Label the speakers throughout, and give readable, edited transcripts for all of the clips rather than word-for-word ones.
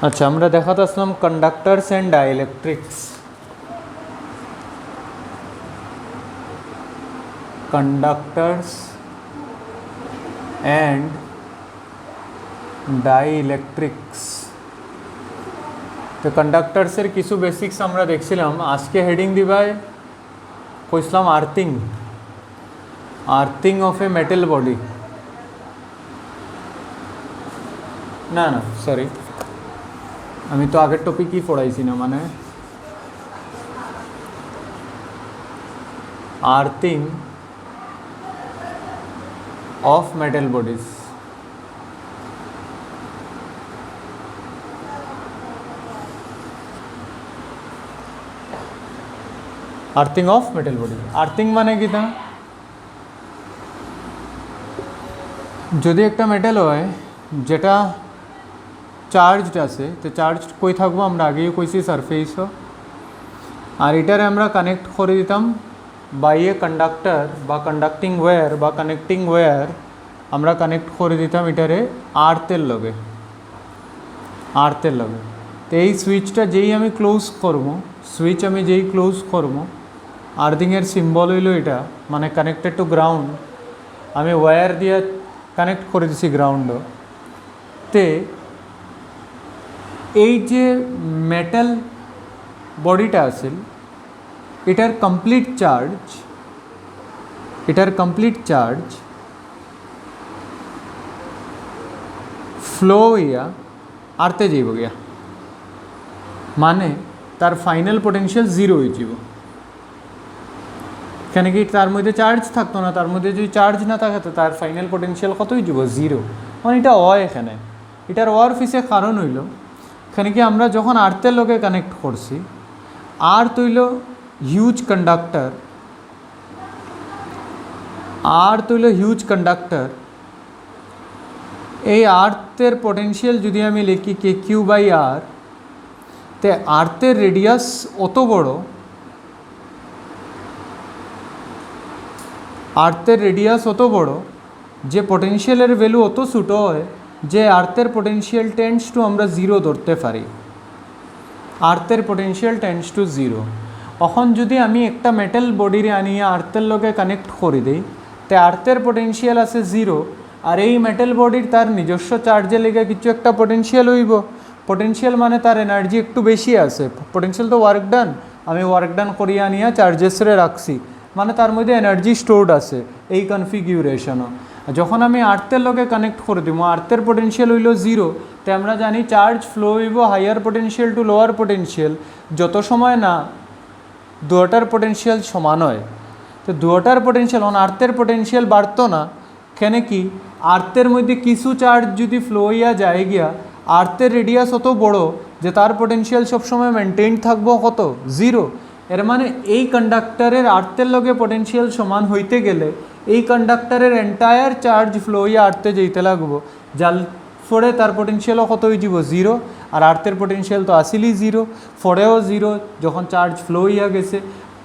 Speaker 1: আচ্ছা, আমরা দেখাতে আসলাম কন্ডাক্টরস অ্যান্ড ডাইইলেকট্রিক্স। কন্ডাক্টরস অ্যান্ড ডাইইলেকট্রিক্স। তো কন্ডাক্টরসের কিছু বেসিক্স আমরা দেখছিলাম। আজকে হেডিং দিবাই কইসলাম earthing, earthing of a metal body. না না সরি, আমি তো আগের টপিকই পড়াইছি না, মানে earthing of metal bodies. Earthing of metal body, earthing মানে কি তা, যদি একটা মেটাল হয় যেটা চার্জড আছে, তো চার্জ কই থাকবো আমরা আগেই কইছি সারফেসও, আর এটারে আমরা কানেক্ট করে দিতাম বাই এ কন্ডাক্টর বা কন্ডাক্টিং ওয়্যার বা কানেক্টিং ওয়্যার। আমরা কানেক্ট করে দিতাম এটারে আর্থের লগে, আর্থের লগে। তো এই সুইচটা যেই আমি ক্লোজ করবো, সুইচ আমি যেই ক্লোজ করবো, আর্থিংয়ের সিম্বল হইল এটা, মানে কানেক্টেড টু গ্রাউন্ড। আমি ওয়্যার দিয়ে কানেক্ট করে দিছি গ্রাউন্ডও। তে এই যে মেটাল বডিটা আছে এটার কমপ্লিট চার্জ ফ্লো হইয়া আর্তে যাইব গিয়া, মানে তার ফাইনাল পোটেনশিয়াল জিরো হয়ে যাব। কেন কি তার মধ্যে চার্জ থাকতো না, তার মধ্যে যদি চার্জ না থাকে তো তার ফাইনাল পোটেনশিয়াল কত হয়ে যাব, জিরো। মানে এটা হয় এখানে, এটার ওয়ার ফিসে কারণ হইল এখানে কি আমরা যখন আর্থের লগে কানেক্ট করছি, আর্থ হইল হিউজ কন্ডাক্টর, আর্থ হইল হিউজ কন্ডাক্টর। এই আর্থের পোটেনশিয়াল যদি আমি লিখি কে কিউ বাই আর, তে আর্থের রেডিয়াস অত বড়, আর্থের রেডিয়াস অত বড় যে পোটেনশিয়ালের ভ্যালু অত ছোটো হয় যে আর্থের পোটেনশিয়াল টেন্ডস টু আমরা জিরো ধরতে পারি, আর্থের পোটেনশিয়াল টেন্ডস টু জিরো। এখন যদি আমি একটা মেটাল বডিরে আনিয়ে আর্থের লগে কানেক্ট করে দিই, তে আর্থের পোটেনশিয়াল আছে জিরো, আর এই মেটাল বডির তার নিজস্ব চার্জে লেগে কিছু একটা পোটেনশিয়াল হইব। পোটেনশিয়াল মানে তার এনার্জি একটু বেশি আছে, পোটেনশিয়াল তো ওয়ার্ক ডান, আমি ওয়ার্ক ডান করিয়ে আনিয়া চার্জেসরে রাখছি, মানে তার মধ্যে এনার্জি স্টোর্ড আছে এই কনফিগুরেশনও। যখন আমি আর্থের লগে কানেক্ট করে দিব, আর্থের পোটেনশিয়াল হইল জিরো, তো আমরা জানি চার্জ ফ্লো হইব higher potential to lower potential যত সময় না দুটার পোটেনশিয়াল সমান হয়। তো দুটার পোটেনশিয়াল, মানে আর্থের পোটেনশিয়াল বাড়তো না, কেন কি আর্থের মধ্যে কিছু চার্জ যদি ফ্লো হইয়া যায় গিয়া, আর্থের রেডিয়াস অত বড় যে তার পোটেনশিয়াল সবসময় মেনটেন থাকবো কত, জিরো। এর মানে এই কন্ডাক্টরের আর্থের লগে পোটেনশিয়াল সমান হইতে গেলে এই কন্ডাক্টরের এন্টায়ার চার্জ ফ্লো হইয়া আর্থে যেতে লাগবো, যার ফলে তার পোটেনশিয়ালও কত হয়ে যাব, জিরো। আর আর্থের পোটেনশিয়াল তো আসিলই জিরো, ফরেও জিরো, যখন চার্জ ফ্লো হইয়া গেছে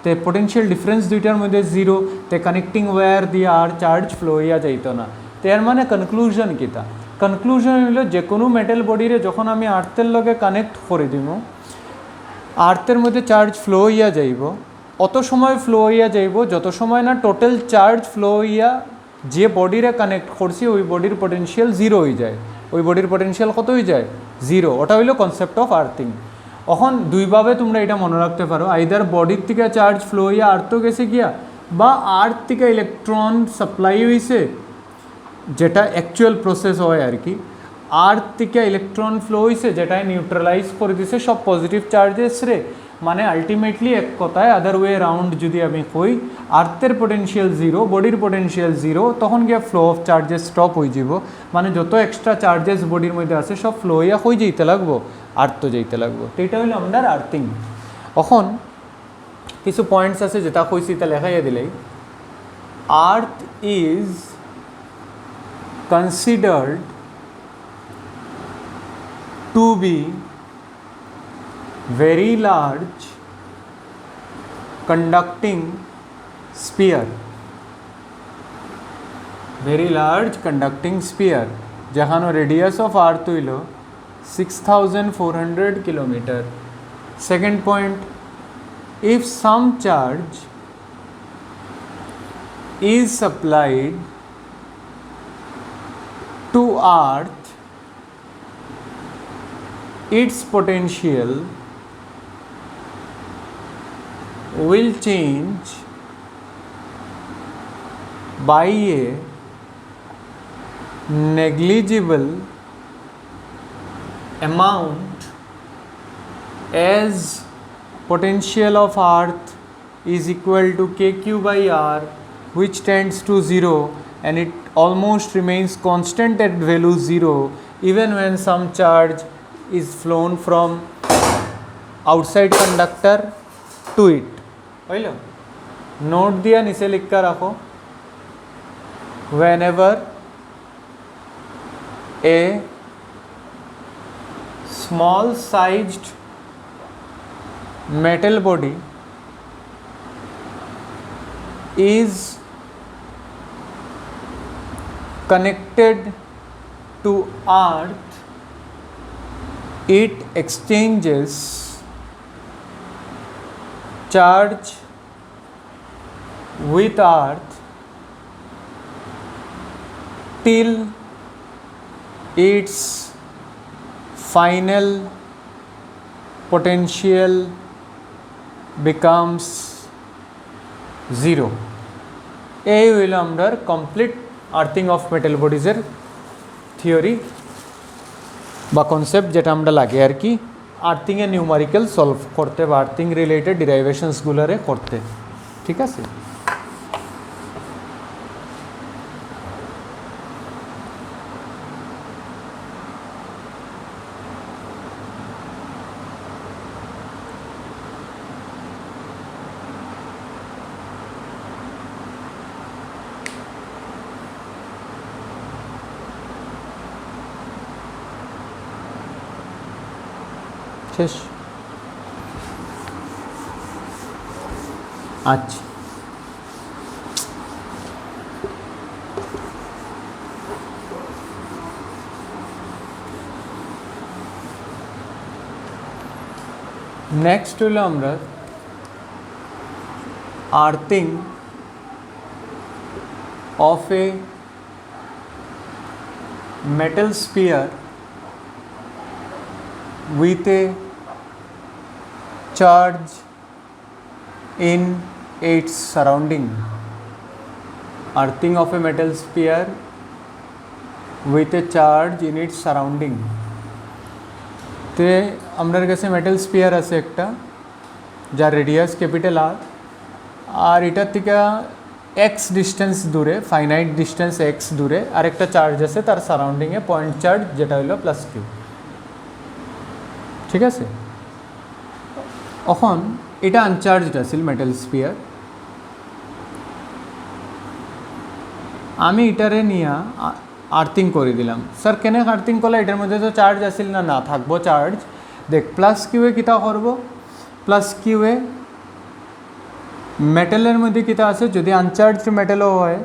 Speaker 1: তে পোটেনশিয়াল ডিফারেন্স দুইটার মধ্যে জিরো, তে কানেক্টিং ওয়্যার দিয়ে আর চার্জ ফ্লো হইয়া যাইত না। তো এর মানে কনক্লুশন কিতা, কনক্লুশন হইল যে কোনো মেটাল বডিরে যখন আমি আর্থের লগে কানেক্ট করে দিব, আর্থের মধ্যে চার্জ ফ্লো হইয়া যাইব, অত সময় ফ্লো হইয়া যাইব যত সময় না টোটাল চার্জ ফ্লো হইয়া যে বডিরে কানেক্ট করছি ওই বডির পোটেনশিয়াল জিরো হয়ে যায়, ওই বডির পোটেনশিয়াল কত হয়ে যায়, জিরো। ওটা হইল কনসেপ্ট অফ আর্থিং। এখন দুইভাবে তোমরা এটা মনে রাখতে পারো, আইদার বডির থেকে চার্জ ফ্লো হইয়া আর্থও গেছে গিয়া, বা আর্থ থেকে ইলেকট্রন সাপ্লাই হয়েছে, যেটা অ্যাকচুয়াল প্রসেস হয় আর কি। আর্থ থেকে ইলেকট্রন ফ্লো হয়েছে যেটাই নিউট্রালাইজ করে দিছে সব পজিটিভ চার্জেস রে। মানে আলটিমেটলি এক কথায় আদার ওয়ে রাউন্ড যদি আমি কই, আর্থের পোটেনশিয়াল জিরো, বডির পোটেনশিয়াল জিরো, তখন গিয়ে ফ্লো অফ চার্জেস স্টপ হয়ে যাব, মানে যত এক্সট্রা চার্জেস বডির মধ্যে আছে সব ফ্লো হইয়া হয়ে যেতে লাগবো, আর্থ যেতে লাগবো। তো এটা হইলো আমাদের আর্থিং। এখন কিছু পয়েন্টস আছে যেটা কইছি তা লেখাইয়া দিলেই, earth is considered to be very large conducting sphere, very large conducting sphere, যেখানে রেডিয়াস অফ আর্থ হইল 6,400 kilometer. Second point, if some charge is supplied to earth, its potential will change by a negligible amount as potential of earth is equal to kq by r, which tends to 0, and it almost remains constant at value 0 even when some charge is flown from outside conductor to it. বুঝলো? Note দিয়া নিচে লিখা রাখো, whenever a small sized metal body is connected to earth, it exchanges charge with earth till its final potential becomes 0. এই হইল আমরা complete earthing of metal বডিজের theory বা কনসেপ্ট, যেটা আমরা লাগে আর কি আর্থিংয়ে নিউমারিক্যাল সলভ করতে বা আর্থিং রিলেটেড ডিরাইভেশনসগুলোরে করতে। ঠিক আছে, শেষ। আচ্ছা, নেক্সট হলো আমরা earthing of A metal sphere with a charge in its surrounding. Earthing of a metal sphere with a charge in its surrounding. তো আমাদের কাছে মেটাল স্পিয়ার আছে একটা, যার রেডিয়াস ক্যাপিটাল আর, আর এটার থেকে এক্স ডিস্টেন্স দূরে, ফাইনাইট ডিস্টেন্স এক্স দূরে আরেকটা চার্জ আছে তার সারাউন্ডিংয়ে, পয়েন্ট চার্জ, যেটা হলো প্লাস কিউ। ঠিক আছে, এখন এটা আনচার্জড আছিল মেটাল স্পিয়ার, আমি এটারে নিয়ে আর্থিং করে দিলাম। স্যার কেনে আর্থিং করলে, এটার মধ্যে তো চার্জ আসিল না, না থাকবো চার্জ। দেখ প্লাস কিউয়ে কিতা করব, প্লাস কিউয়ে মেটালের মধ্যে কিতা আছে, যদি আনচার্জ মেটালও হয়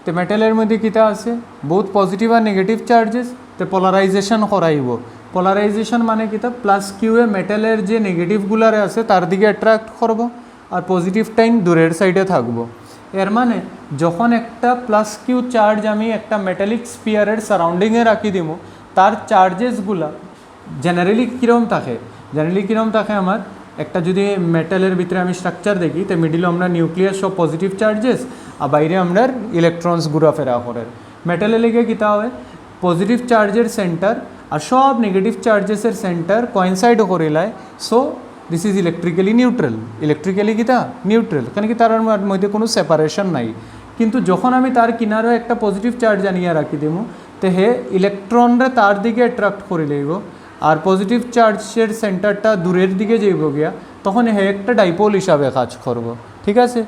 Speaker 1: তো মেটালের মধ্যে কিতা আছে, বহুত পজিটিভ আর নেগেটিভ চার্জেস, তো পোলারাইজেশন করাইব। পোলারাইজেশন মানে কিতা, প্লাস কিউয়ে মেটালের যে নেগেটিভগুলারে আছে তার দিকে অ্যাট্রাক্ট করব, আর পজিটিভ টাইম দূরের সাইডে থাকবো। এর মানে যখন একটা প্লাস কিউ চার্জ আমি একটা মেটালিক স্পিয়ারের সারাউন্ডিংয়ে রাখি দিব, তার চার্জেসগুলা জেনারেলি কীরকম থাকে, আমার একটা যদি মেটালের ভিতরে আমি স্ট্রাকচার দেখি, তো মিডিলে আমরা নিউক্লিয়াস সব পজিটিভ চার্জেস, আর বাইরে আমরা ইলেকট্রনস ঘোরাফেরা করে। মেটালে লেগে কিতা হয়, পজিটিভ চার্জের সেন্টার আর সব নেগেটিভ চার্জেসের সেন্টার কোয়েনসাইড করিলায়, so this is electrically neutral. Electrically কিতা নিউট্রাল, কারণ কি তার মধ্যে কোনো সেপারেশন নাই। কিন্তু যখন আমি তার কিনারে একটা পজিটিভ চার্জ আনিয়ে রাখি দিব, তো হে ইলেকট্রনরে তার দিকে অ্যাট্রাক্ট করে লইব, আর পজিটিভ চার্জের সেন্টারটা দূরের দিকে যাইব গিয়া, তখন হে একটা ডাইপোল হিসাবে কাজ করব। ঠিক আছে,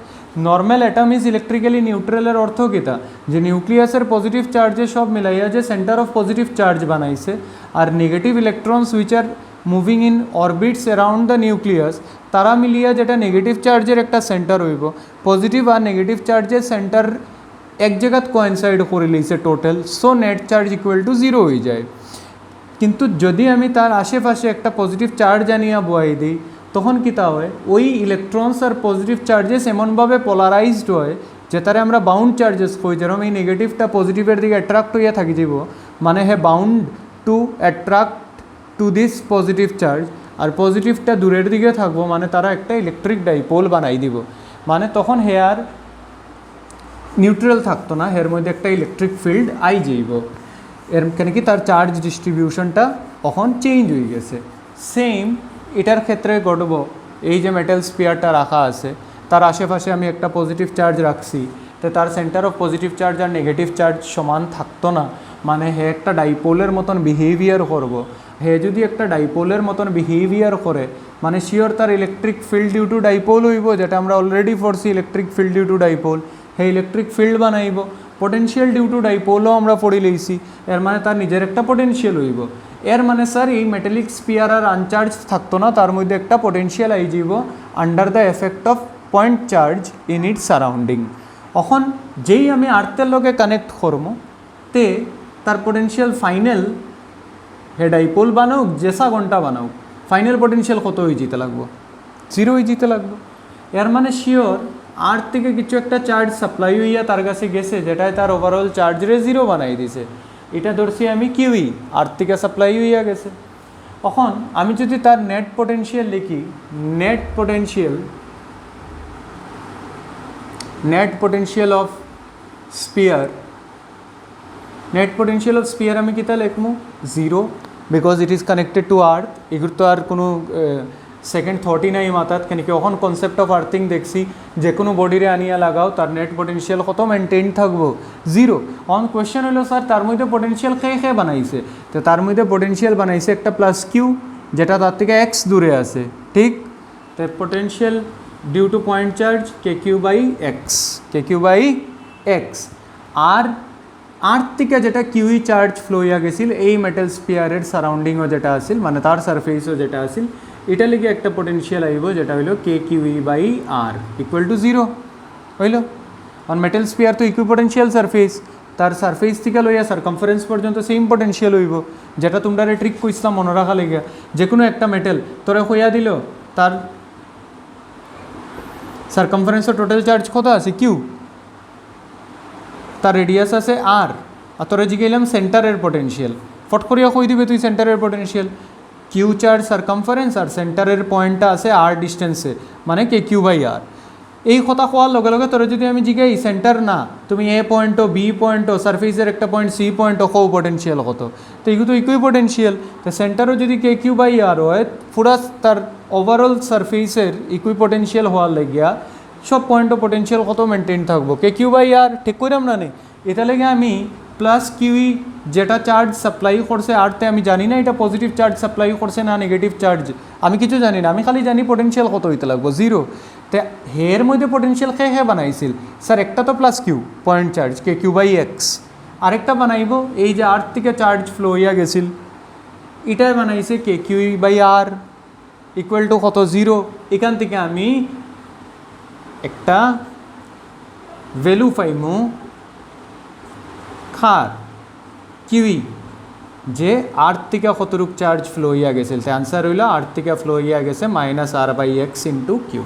Speaker 1: নর্মাল অ্যাটম ইজ ইলেকট্রিক্যালি নিউট্রালের অর্থ কিতা, যে নিউক্লিয়াসের পজিটিভ চার্জে সব মিলাইয়া যে সেন্টার অফ পজিটিভ চার্জ বানাইছে, আর negative electrons which are moving in orbits around the nucleus, তারা মিলিয়া যেটা নেগেটিভ চার্জের একটা সেন্টার হইব, পজিটিভ আর নেগেটিভ চার্জের সেন্টার এক জায়গাত কোয়েনসাইড করে লইছে total, so net charge equal to 0 হয়ে যায়। কিন্তু যদি আমি তার আশেপাশে একটা পজিটিভ চার্জ আনিয়া বয়াই দিই তখন কিতা হয় ওই ইলেকট্রনস আর পজিটিভ চার্জেস এমনভাবে পোলারাইজড হয় যে তারে আমরা বাউন্ড চার্জেস কই, যেরকম এই নেগেটিভটা পজিটিভের দিকে অ্যাট্রাক্ট হইয়া থাকি যাব, মানে হে bound to attract to this positive charge, আর পজিটিভটা দূরের দিকে থাকবো, মানে তারা একটা ইলেকট্রিক ডাইপোল বানাই দিব, মানে তখন হে আর নিউট্রাল থাকতো না, এর মধ্যে একটা ইলেকট্রিক ফিল্ড আই যাইব, এর কেন কি তার চার্জ ডিস্ট্রিবিউশনটা তখন চেঞ্জ হয়ে গেছে। সেম এটার ক্ষেত্রে ঘটব, এই যে মেটাল স্পিয়ারটা রাখা আছে তার আশেপাশে আমি একটা পজিটিভ চার্জ রাখছি, তো তার সেন্টার অফ পজিটিভ চার্জ আর নেগেটিভ চার্জ সমান থাকতো না, মানে হে একটা ডাইপোলের মতন বিহেভিয়ার করব। হে যদি একটা ডাইপোলের মতন বিহেভিয়ার করে মানে শিওর তার electric field due to dipole হইব, যেটা আমরা অলরেডি পড়ছি electric field due to dipole, হে ইলেকট্রিক ফিল্ড বানাইব। পোটেনশিয়াল ডিউ টু ডাইপোলও আমরা পড়ে লইছি, এর মানে তার নিজের একটা পোটেনশিয়াল হইব। এর মানে স্যার এই মেটালিক স্পিয়ার আর আনচার্জ থাকতো না, তার মধ্যে একটা পোটেনশিয়াল আই যাব under the effect of point charge in it's surrounding. এখন যেই আমি আর্থের লগে কানেক্ট করবো তে তার পোটেনশিয়াল ফাইনাল হে ডাইপোল বানাওক জেসা ঘন্টা বানাওক ফাইনাল পোটেনশিয়াল কত হয়ে যেতে লাগবো, 0 হয়ে যেতে লাগবো। এর মানে শিওর আর্থ থেকে কিছু একটা চার্জ সাপ্লাই হইয়া তার কাছে গেছে, যেটাই তার ওভারঅল চার্জরে 0 বানাই দিছে, এটা ধরছি আমি কিউই, আর্থ থেকে সাপ্লাই হইয়া গেছে। এখন আমি যদি তার নেট পোটেনশিয়াল লিখি, নেট পোটেনশিয়াল অফ স্পিয়ার আমি কিতা লিখমু 0, because it is connected to earth. এগুলো তো আর কোনো সেকেন্ড থটই নাই মাথাত, কেন কি এখন কনসেপ্ট অফ আর্থিং দেখছি যে কোনো বডিরে আনিয়া লাগাও তার নেট পোটেনশিয়াল কত মেনটেন থাকবো 0। অন কোয়েশ্চেন হলো স্যার তার মধ্যে পোটেনশিয়াল খেয়ে বানাইছে, তো তার মধ্যে পোটেনশিয়াল বানাইছে একটা প্লাস কিউ যেটা তার থেকে এক্স দূরে আছে, ঠিক? তো potential due to point charge K Q by x. আর আর্থ থেকে যেটা কিউই চার্জ ফ্লো হইয়া গেছিল এই মেটাল স্পিয়ারের সারাউন্ডিংও যেটা আসিল, মানে তার সারফেসও যেটা আসিল, এটা লিগে একটা পোটেনশিয়াল আইব যেটা হইল K q e by r equal to 0 হইল। আর মেটাল স্পিয়ার তো ইকুইপোটেনশিয়াল সারফেস, তার সারফেস থেকে লইয়া সারকমফারেন্স পর্যন্ত সেম পোটেনশিয়াল হইব, যেটা তোমরা ট্রিক কইছিলাম মনে রাখা লেগে। যে কোনো একটা মেটাল তোরা হইয়া দিল তার সারকমফারেন্সের টোটাল চার্জ কত আছে কিউ, তার রেডিয়াস আছে আর তোরা জিগাইলাম সেন্টারের পোটেনশিয়াল, ফট করিয়া কই দিবে তুই সেন্টারের পোটেনশিয়াল কিউ চার্জ সারকমফারেন্স আর সেন্টারের পয়েন্টটা আছে আর ডিস্টেন্সে, মানে কে কিউ বাই আর। এই কথা কোয়ার লগে লগে তোরা যদি আমি জিগাই সেন্টার না তুমি এ পয়েন্টও বি পয়েন্টও সারফেসের একটা পয়েন্ট সি পয়েন্টও কো পোটেনশিয়াল কত, তো এগুলো তো ইকুই পোটেনশিয়াল। তো সেন্টারও যদি কে কিউ বাই আর হয় পুরা তার ওভারঅল সারফেসের ইকুই পোটেনশিয়াল হওয়ার লাগিয়া সব পয়েন্টও পোটেনশিয়াল কত মেনটেন থাকবো কে কিউ বাই আর, ঠিক কইরাম না নেই? এটা লেগে আমি প্লাস কিউই যেটা চার্জ সাপ্লাই করছে আর্থে, আমি জানি না এটা পজিটিভ চার্জ সাপ্লাই করছে না নেগেটিভ চার্জ, আমি কিছু জানি না, আমি খালি জানি পোটেনশিয়াল কত হইতে লাগবো 0। তো হের মধ্যে পোটেনশিয়াল খেয়ে বানাইছিল স্যার একটা তো plus Q point charge K Q by X, আরেকটা বানাইব এই যে আর্থ থেকে চার্জ ফ্লো হইয়া গেছিল এটাই বানাইছে K Q by r equal to কত 0। এখান থেকে আমি একটা ভ্যালু পাইমু খার কিউই যে আর্থ থেকে কতটুক চার্জ ফ্লো হইয়া গেছিল, তো আনসার হইল আর্থ থেকে ফ্লো হইয়া গেছে -r/x ইন্টু কিউ।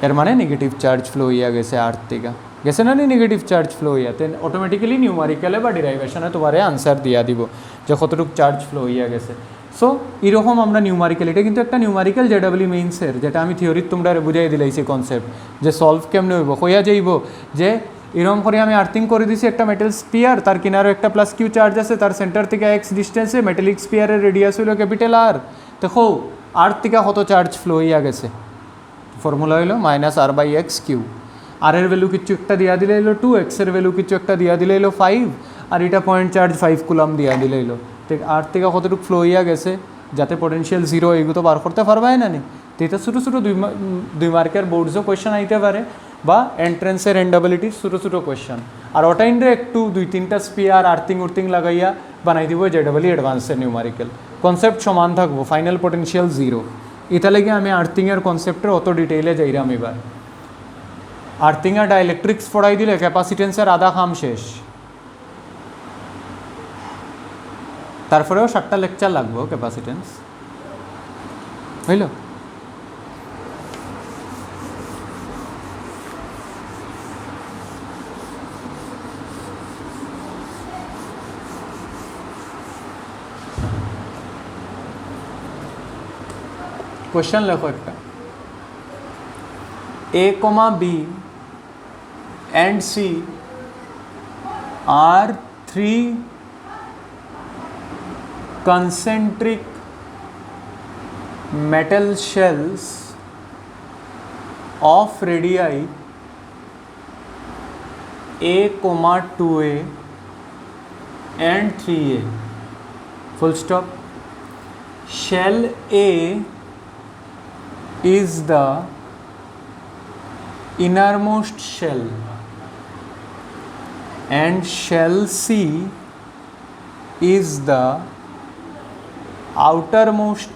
Speaker 1: এর মানে নেগেটিভ চার্জ ফ্লো হইয়া গেছে আর্থ থেকে, গেছে না নেগেটিভ চার্জ ফ্লো হইয়া, তেন অটোমেটিক্যালি নিউমারিক্যালে বা ডিরাইভেশনে তোমারে আনসার দিয়া দিব যে কতটুক চার্জ ফ্লো হইয়া গেছে। সো এরকম আমরা নিউমারিক্যাল, এটা কিন্তু একটা নিউমারিক্যাল জেডাব্লিউ মেইনসের, যেটা আমি থিওরিত তোমরা বুঝাই দিলাইছি কনসেপ্ট যে সলভ কেমনে হইব, হইয়া যাইব যে এরকম করে আমি আর্থিং করে দিছি একটা মেটাল স্পিয়ার, তার কিনারে একটা প্লাস কিউ চার্জ আছে, তার সেন্টার থেকে এক্স ডিস্টেন্সে মেটালিক স্পিয়ারের রেডিয়াস হইল ক্যাপিটাল আর, দেখো আর্থ থেকে কত চার্জ ফ্লো হইয়া গেছে, ফর্মুলা হইল -r/x কিউ। আর এর ভ্যালু কিছু একটা দিয়া দিলে হইলো 2, এক্সের ভ্যালু কিছু একটা দিয়া দিলে হইলো 5, আর এটা পয়েন্ট চার্জ 5 কুলাম দিয়া দিলে হইলো, ঠিক আর্থ থেকে কতটুকু ফ্লো হইয়া গেছে যাতে পোটেনশিয়াল 0 এগুলো তো বার করতে পারবাই না নি। তো এটা ছোটো ছোটো 2 মার্কের বোর্ডসও কোয়েশ্চেন আইতে পারে বা এন্ট্রেন্সের এন্ডাবিলিটির ছোটো ছোটো কোয়েশ্চেন, আর ওটাইন্ডে একটু 2-3টা স্পিয়ার আর্থিং লাগাইয়া বানাই দিব জেডাব্লিউ অ্যাডভান্সের নিউমারিক্যাল, কনসেপ্ট সমান থাকবো, ফাইনাল পোটেনশিয়াল 0। এটা লেগে আমি আর্থিংয়ের কনসেপ্টের অত ডিটেইলে যাইরাম। এবার আর্থিংয়ে ডাইলেকট্রিক্স পড়াই দিলে ক্যাপাসিটেন্সের আধা খাম শেষ। তারপরেও 7টা লেকচার লাগবে ক্যাপাসিটেন্স হইল। क्वेश्चन लिखो एक A, B and C are three concentric metal shells of radii A, 2A and 3A. Full stop. Shell A is the innermost shell and shell C is the outermost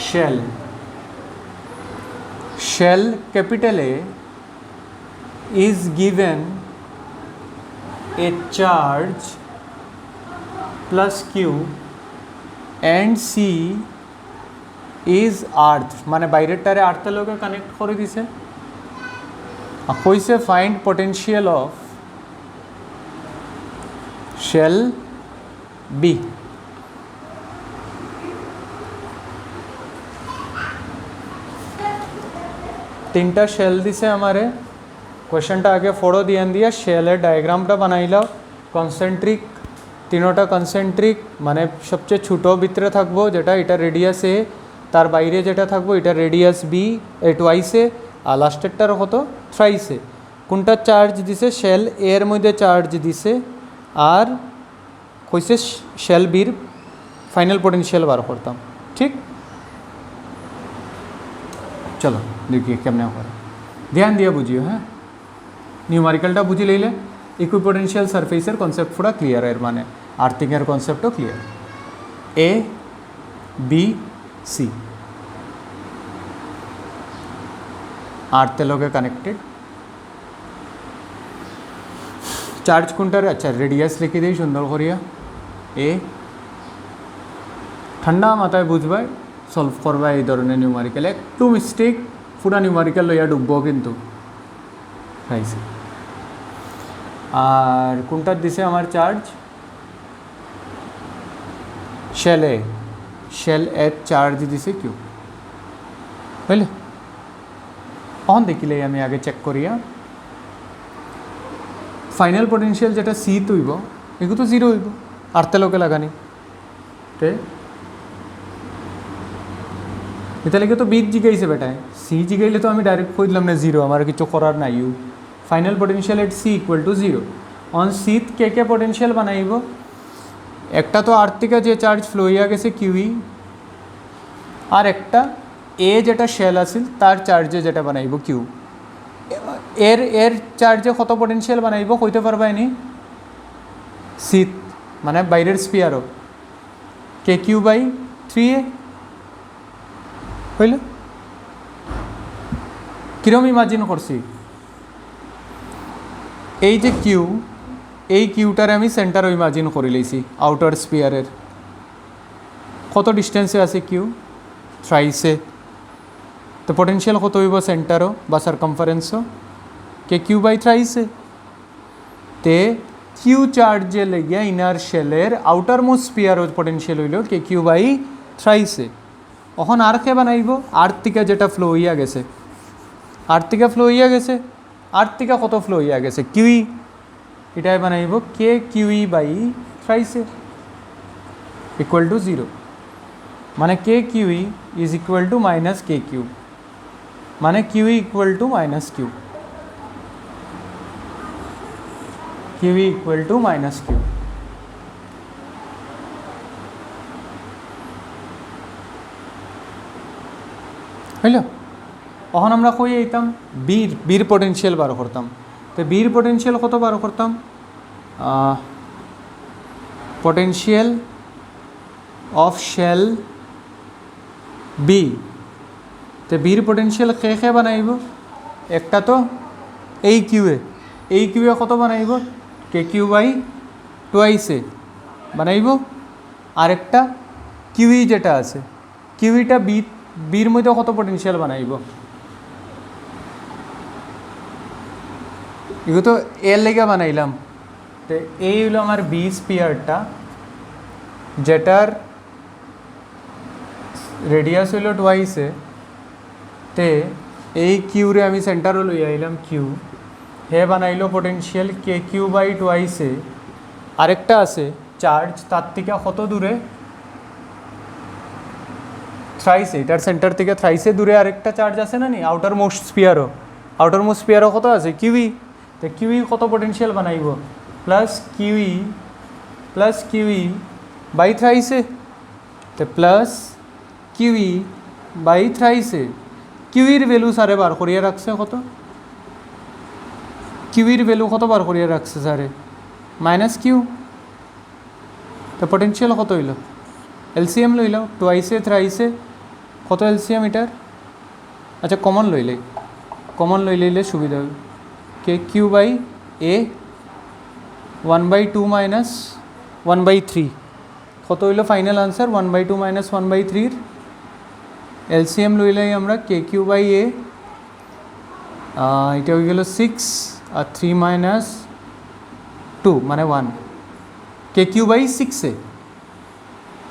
Speaker 1: shell. Shell capital A is given a charge plus Q and C is earth মানে বাইরেটারে আর্থের লগে connect করে দিছে। কইছে find potential of shall be. তিনটা shell দিছে আমারে, কোয়েশ্চনটা আগে ফোড়ো দিয়া শেলের ডায়াগ্রামটা বানাইলাও। কনসেন্ট্রিক, তিনোটা কনসেন্ট্রিক মানে সবচেয়ে ছোটো ভিতরে থাকবো যেটা, এটা রেডিয়াস এ, তার বাইরে যেটা থাকবো এটা রেডিয়াস বি টুয়াইসে, আর লাস্টেরটার কত থ্রাইসে। কোনটা চার্জ দিছে? শেল এর মধ্যে চার্জ দিছে, আর কইছে শেল বির ফাইনাল পোটেনশিয়াল বার করতাম। ঠিক, চলো দেখি কেমনে করে, ধ্যান দিয়ে বুঝিও। হ্যাঁ, নিউমারিক্যালটা বুঝি লইলে ইকুইপোটেনশিয়াল সারফেসের কনসেপ্ট পুরা ক্লিয়ার, এর মানে আর্থিংয়ের কনসেপ্টও ক্লিয়ার। এ বি সি আর্থের লগে কানেক্টেড। চার্জ কোনটার? আচ্ছা রেডিয়াস লিখে দিই সুন্দর করিয়া। এ ঠান্ডা মাথায় বুঝবাই, সলভ করবা এই ধরনের নিউমারিক্যাল। একটু মিস্টেক পুরা নিউমারিক্যাল লইয়া ডুববো কিন্তু খাইছে। আর কোনটার দিছে আমার চার্জ? শেল এ, শেল এর চার্জ দিছে কিউ, বুঝলে? অন দেখিলে আমি আগে চেক করিয়া ফাইনাল পোটেনশিয়াল যেটা সি তুইব এগুলো তো জিরো হইব আর্থে লোকে লাগানি। ঠিক, এটা লেগে তো বিট জিগাইছে বেটায়, সি জিগাইলে তো আমি ডাইরেক্ট কই দিলাম না জিরো, আমার কিছু করার নাই। You final potential at C equal to zero. On সিত কে কে পোটেনশিয়াল বানাইব? একটা তো আর থেকে যে চার্জ ফ্লো হইয়া গেছে কিউই, আর একটা এ যেটা শেল আছিল তার চার্জে যেটা বানাইব কিউ। এর চার্জে কত পোটেনশিয়াল বানাইব কইতে পারবা নি? সিত মানে বাইরের স্পিয়ারও কে কিউ বাই 3A হইল। কিরম ইমাজিন করছি? এই যে কিউ, এই কিউটারে আমি সেন্টারও ইমাজিন করে লইছি আউটার স্পিয়ারের। কত ডিস্টেন্সে আছে কিউ? থ্রাইসে। তো পোটেনশিয়াল কত হইব সেন্টারও বা সারকমফারেন্সও? কে কিউ বাই থ্রাইসে। তে কিউ চার্জে লেগিয়া ইনার শেলের আউটার মোস্ট স্পিয়ারও পোটেনশিয়াল হইল কে কিউ বাই থ্রাইসে। এখন আর কে বানাইব? আর থেকে যেটা ফ্লো হইয়া গেছে, আর থেকে ফ্লো হইয়া গেছে, আর থেকে কত ফ্লো হইয়া গেছে? কিউই, এটাই বানাইব কে কিউই বাই থ্রাইসে ইকুয়াল টু জিরো। মানে K q e is equal to minus K q, মানে q e equal to minus q, q e equal to minus q. হইল? তখন আমরা কই আইতাম বীর পোটেনশিয়াল বার করতাম। তো বীর পোটেনশিয়াল কত বার করতাম? Potential of shall be. তো বীর পোটেনশিয়াল খে বানাইব? একটা তো এই কিউএ, এই কিউএ কত বানাইব? কে কিউ বাই টুয়াইসে বানাইব। আরেকটা কিউই যেটা আছে, কিউইটা বির মধ্যে কত পটেনশিয়াল বানাইব? এগুলো তো এর লেগে বানাইলাম। তো এই হলো আমার বি স্পিয়ারটা, যেটার রেডিয়াস হইল টোয়াইসে। তে এই কিউরে আমি সেন্টারও লই আইলাম কিউ, হে বানাইলো পোটেনশিয়াল কে কিউ বাই টোয়াইসে। আরেকটা আছে চার্জ তার থেকে কত দূরে? থ্রাইসে, এটার সেন্টার থেকে থ্রাইসে দূরে আরেকটা চার্জ আছে না নি, আউটার মোস্ট স্পিয়ারও কত আছে? কিউই। তো কিউই কত পোটেনশিয়াল বানাইব? প্লাস কিউই বাই থ্রাইসে। তো প্লাস কিউই বাই থ্রাইসে। কিউইর ভ্যালু স্যারে বার করিয়া রাখছে কত? কিউইর ভ্যালু কত বার করিয়া রাখছে স্যারে? Minus Q. তো পোটেনশিয়াল কত হইল? এলসিএম লইল, টোয়াইসে থ্রাইসে কত এলসিএম এটার? আচ্ছা কমন লইলে সুবিধা হবে। কে কিউ বাই এ 1/2 মাইনাস 1/3 কত হইল ফাইনাল আনসার? 1/2 মাইনাস 1/3 এলসিএম লইলাই আমরা কে কিউ বাই এ, এটা হয়ে গেল 6 আর 3 মাইনাস 2 মানে 1, কে কিউ বাই 6 এ।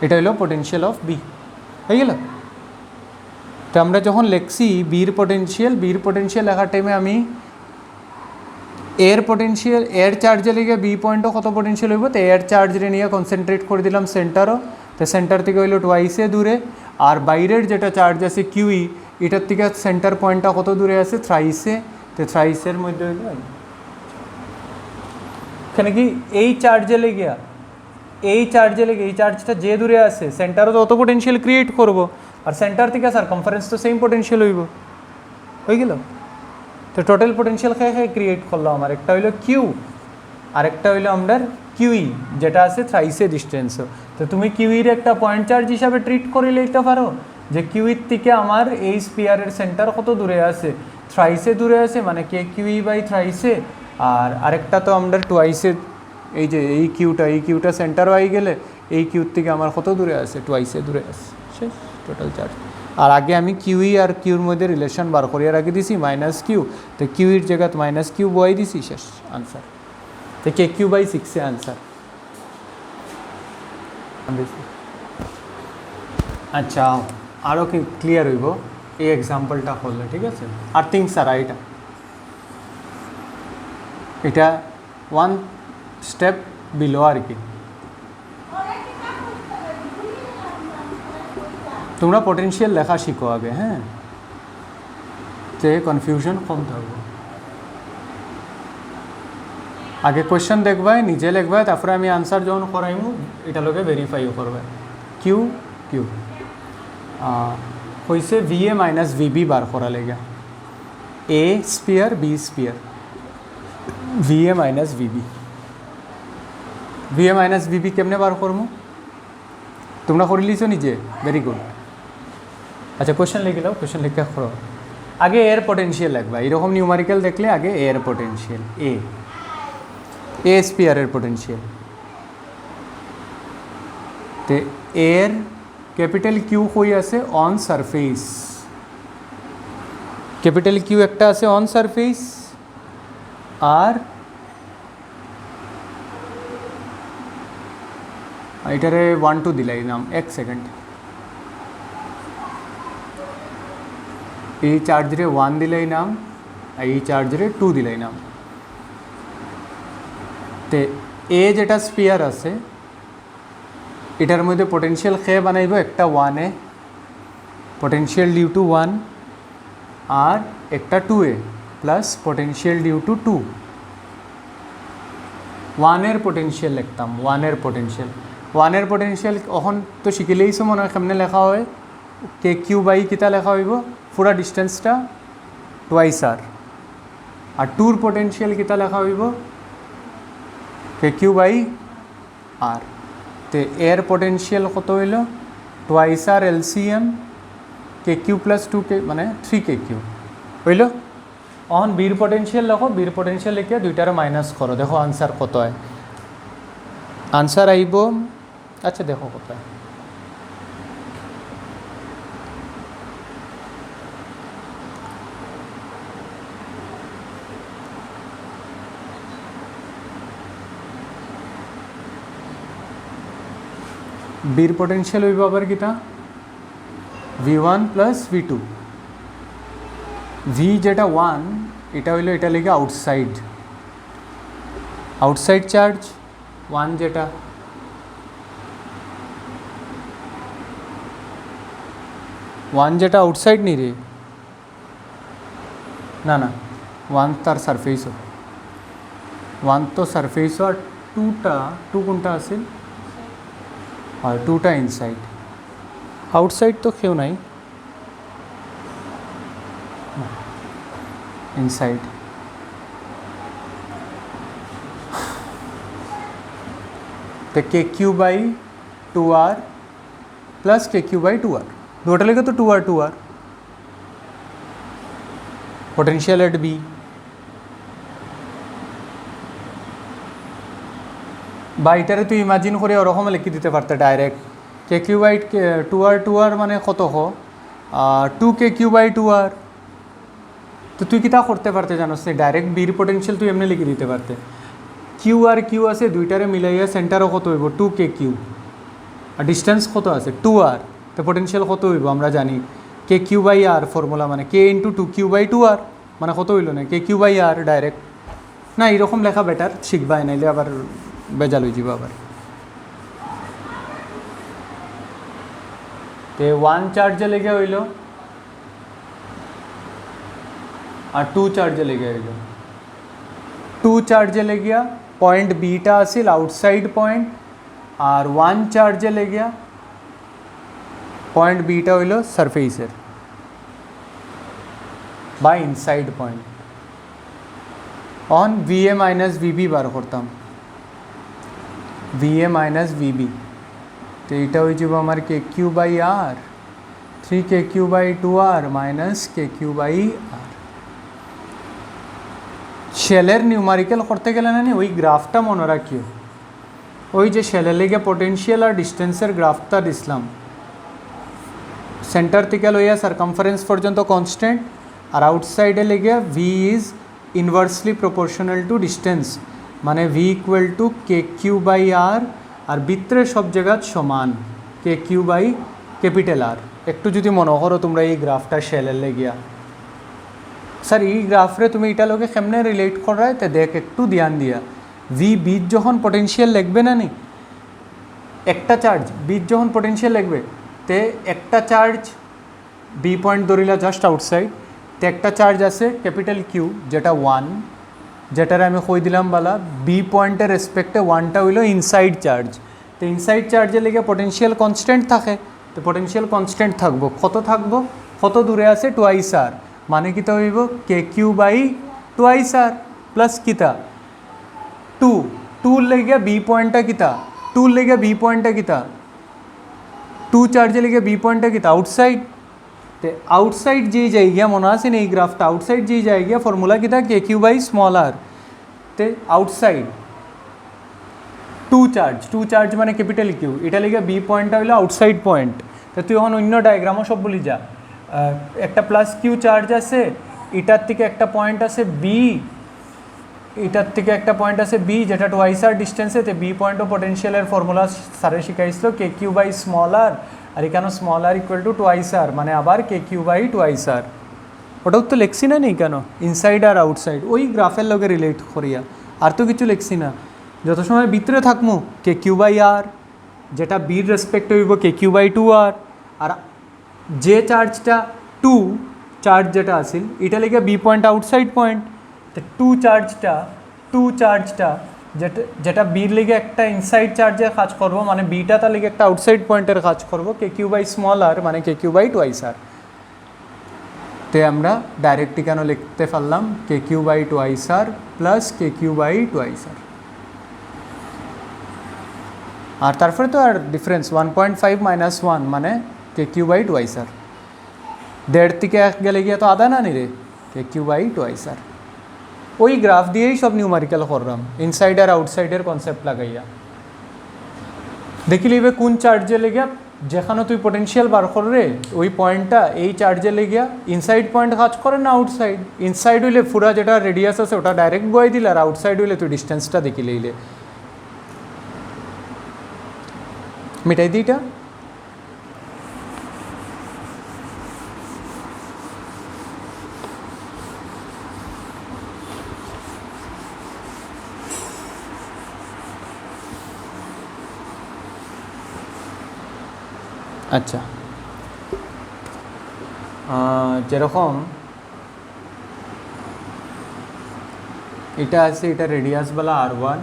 Speaker 1: এটা হলো পোটেনশিয়াল অফ বি, হয়ে গেল। তো আমরা যখন লিখছি বির পোটেনশিয়াল লেখার টাইমে আমি এর চার্জে লিখে বি পয়েন্টও কত পোটেনশিয়াল হইব, তো এর চার্জে নিয়ে কনসেন্ট্রেট করে দিলাম সেন্টারও। তো সেন্টার থেকে হইলো টোয়াইসে দূরে, আর বাইরের যেটা চার্জ আছে কিউই, এটার থেকে সেন্টার পয়েন্টটা কত দূরে আছে? থ্রাইসে। তো থ্রাইসের মধ্যে হইল এখানে কি এই চার্জটা যে দূরে আছে সেন্টারও তো অত পোটেনশিয়াল ক্রিয়েট করব, আর সেন্টার থেকে সারকামফারেন্স তো সেম পোটেনশিয়াল হয়ে গেল। তো টোটাল পোটেনশিয়াল খেয়ে ক্রিয়েট করলো আমার, একটা হইলো কিউ, আরেকটা হইলো আমাদের কিউই যেটা আছে থ্রাইসে ডিস্টেন্সও। তো তুমি কিউইর একটা পয়েন্ট চার্জ হিসাবে ট্রিট করে লইতে পারো যে কিউইর থেকে আমার এই স্পিয়ারের সেন্টার কত দূরে আছে? থ্রাইসে দূরে আছে, মানে কে কিউই বাই থ্রাইসে। আর আরেকটা তো আমাদের টোয়াইসে, এই যে এই কিউটা সেন্টার হয়ে গেলে এই কিউর থেকে আমার কত দূরে আছে? টোয়াইসে দূরে আছে, শেষ টোটাল চার্জ। আর আগে আমি কিউই আর কিউর মধ্যে রিলেশন বার করিয়া রাখি দিছি মাইনাস কিউ, তো কিউইর জায়গাত মাইনাস কিউ বই দিছি, শেষ আনসার। তো কে কিউ বাই 6 আনসার। আচ্ছা আরও কি ক্লিয়ার হইব এই এক্সাম্পলটা করলে, ঠিক আছে? আর থিঙ্ক স্যার এটা 1 স্টেপ বিলো আর কি। তোমরা পোটেনশিয়াল লেখা শিখো আগে, হ্যাঁ, তে কনফিউশন কম থাকবে। আগে কোয়েশ্চেন দেখবাই, নিজে লিখবাই, তারপরে আমি আনসার যখন করাইমু এটা লোকে ভেরিফাইও করবে। কিউ হয়েছে ভিএ মাইনাস ভিবি বার করা লেগে, A sphere B sphere, V A minus V B কেমনে বার করবো? তোমরা করে লিছো নিজে, ভেরি গুড। আচ্ছা কোয়েশ্চেন লিখে লাও, কোয়েশ্চেন লিখে করো। আগে এর পোটেনশিয়াল লাগবে, এরকম নিউমারিক্যাল দেখলে আগে এর পোটেনশিয়াল, এ স্পিয়ারের পোটেনশিয়াল। তো এর ক্যাপিটাল কিউ কই আছে? On surface. ক্যাপিটাল কিউ একটা আছে অন সারফেস, আর এটারে 1 2 দিলাই নাম, 1 সেকেন্ড। এই চার্জরে 1 দিলাই নাম, আর এই চার্জরে 2 দিলাই নাম। তে এ যেটা স্পিয়ার আছে এটার মধ্যে পোটেনশিয়াল খেয়ে বানাইব একটা 1 পোটেনশিয়াল ডিউ টু 1, আর একটা 2 plus potential due to 2। 1 potential লিখতাম, 1 পোটেনশিয়াল এখন তো শিখিলেইছো মনে হয় কেমনে লেখা হয়। কে কিউ বাই কিতা লেখা হইব? পুরা ডিস্টেন্সটা টোয়াইস আর 2 পোটেনশিয়াল কিতা লেখা হইব? কে কিউ বাই আর। তো এর পোটেনশিয়াল কত হইল? টোয়াইস আর এলসিএম কে কিউ প্লাস 2 কে মানে 3 কে কিউ হইল। অন বির পোটেনশিয়াল লেখো, বির পোটেনশিয়াল লিখে দুইটারে মাইনাস করো, দেখো আনসার কত হয়। আনসার আইব আচ্ছা দেখো কোথায় বির পোটেনশিয়াল হইব আবার কিতা V1 প্লাস V2 V যেটা 1 এটা হইলো এটা লিখে আউটসাইড চার্জ 1 যেটা আউটসাইড নি রে না না 1 তার সারফেস 1 তো সারফেস আর 2 কোনটা আছে আর 2টা ইনসাইড আউটসাইড তো কেউ নাই ইনসাইড तो KQ by 2R plus KQ by 2R दोटा लेगा तो 2R पोटेंशियल एट B বা এটারে তুই ইমাজিন করে ওরকম লিখে দিতে পারতে ডাইরেক্ট KQ বাই 2R মানে কত হ 2KQ বাই 2R তো তুই কিতা করতে পারতে জানোস ডাইরেক্ট বির পোটেনশিয়াল তুই এমনি লিখে দিতে পারতে কিউ আর কিউ আছে দুইটারে মিলাইয়া সেন্টারও কত হইব 2KQ আর ডিস্টেন্স কত আছে 2R তো পোটেনশিয়াল কত হইব আমরা জানি KQ বাই R ফর্মুলা মানে K into 2Q by 2R মানে কত হইল না KQ বাই R ডাইরেক্ট না এরকম লেখা বেটার শিখবাই নাইলে আবার বেজাল হয়ে যাব আবার তে 1 চার্জে লেগে হইল আর 2 চার্জে লেগে হইল 2 চার্জে লেগিয়া পয়েন্ট বিটা আসিল আউটসাইড পয়েন্ট আর 1 চার্জে লেগিয়া পয়েন্ট বিটা হইল সারফেসের বা inside point on VA minus VB বার করতাম VA মাইনাস VB তো এটা হয়ে যাব আমার KQ by R 3KQ by 2R minus KQ by R শেলের নিউমারিক্যাল করতে গেলে না ওই গ্রাফটা মনে রাখিও ওই যে শেলের লেগে পোটেনশিয়াল আর ডিস্টেন্সের গ্রাফটা দিছিলাম সেন্টার থেকে লইয়া সারকামফারেন্স পর্যন্ত কনস্ট্যান্ট আর আউটসাইডে লেগে V is inversely proportional to distance মানে V equal to KQ by R আর ভিতরে সব জায়গা সমান KQ বাই ক্যাপিটাল R একটু যদি মনে করো তোমরা এই গ্রাফটা শেলের লেগিয়া স্যার এই গ্রাফরে তুমি এটা লোকে কেমনে রিলেট করা তো দেখ একটু ধ্যান দিয়া বীজ যখন পোটেনশিয়াল লিখবে না নি একটা চার্জ বীজ যখন পোটেনশিয়াল লিখবে তে একটা চার্জ বি পয়েন্ট ধরিলা জাস্ট আউটসাইড তো একটা চার্জ আছে ক্যাপিটাল কিউ যেটা 1 যেটারে আমি কই দিলাম বলা বি পয়েন্টের রেসপেক্টে 1টা হইল ইনসাইড চার্জ তো ইনসাইড চার্জে লেগে পোটেনশিয়াল কনস্ট্যান্ট থাকে তো পোটেনশিয়াল কনস্ট্যান্ট থাকবো কত দূরে আছে 2R মানে কিতা হইব KQ বাই 2R প্লাস কিতা 2 লেগে বি পয়েন্টটা কিতা 2 লেগে বি পয়েন্টটা কিতা 2 চার্জে লেগে বি পয়েন্টটা কিতা আউটসাইড তে আউটসাইড যে জায়গা মনে আছে না এই গ্রাফটা আউটসাইড যে জায়গা ফর্মুলা কিতা KQ বাই স্মল r তে আউটসাইড 2 চার্জ মানে ক্যাপিটাল কিউ এটা লেগে বি পয়েন্টটা হইলো আউটসাইড পয়েন্ট তো তুই এখন অন্য ডায়াগ্রামও সব বলি যা একটা প্লাস কিউ চার্জ আছে এটার থেকে একটা পয়েন্ট আছে বি এটার থেকে একটা পয়েন্ট আছে বি যেটা 2R ডিস্টেন্সে তো বি পয়েন্ট ও পোটেনশিয়ালের ফর্মুলা স্যারে শিখাইছিল KQ বাই স্মল r আর এখানে small r equal to 2R মানে আবার KQ বাই 2R ওটাও তো লেখছি না নেই কেন ইনসাইড আর আউটসাইড ওই গ্রাফের লগে রিলেট করিয়া আর তো কিছু লেখছি না যত সময় ভিতরে থাকমু KQ বাই R যেটা বির রেসপেক্ট হইব KQ বাই 2R আর যে চার্জটা 2 চার্জ যেটা আছিল এটা লেগে বি পয়েন্ট আউটসাইড পয়েন্ট তো 2 চার্জটা যেটা বির লেগে একটা ইনসাইড চার্জের কাজ করব মানে বিটা তার লেগে একটা আউটসাইড পয়েন্টের কাজ করব KQ বাই স্মল r মানে KQ বাই 2R তে আমরা ডাইরেক্টলি কেন লিখতে পারলাম KQ by 2R plus KQ by 2R আর তারপরে তো আর ডিফারেন্স 1.5 মাইনাস 1 মানে KQ বাই 2R 1.5 থেকে 1 গেলে গিয়ে তো আধা না নি রে KQ বাই 2R ওই গ্রাফ দিয়েই সব নিউমারিক্যাল করলাম ইনসাইড আর আউটসাইডের কনসেপ্ট লাগাইয়া দেখি লিবে কোন চার্জে লেগিয়া যেখানে তুই পোটেনশিয়াল বার কর রে ওই পয়েন্টটা এই চার্জে লেগিয়া ইনসাইড পয়েন্ট কাজ করে না আউটসাইড। ইনসাইড হইলে পুরা যেটা রেডিয়াস আছে ওটা ডাইরেক্ট বয়ে দিলে, আর আউটসাইড হইলে তুই ডিস্টেন্সটা দেখি লইলে। মিটাই দিই এটা। আচ্ছা, যেরকম এটা আছে, এটা রেডিয়াস বলা R1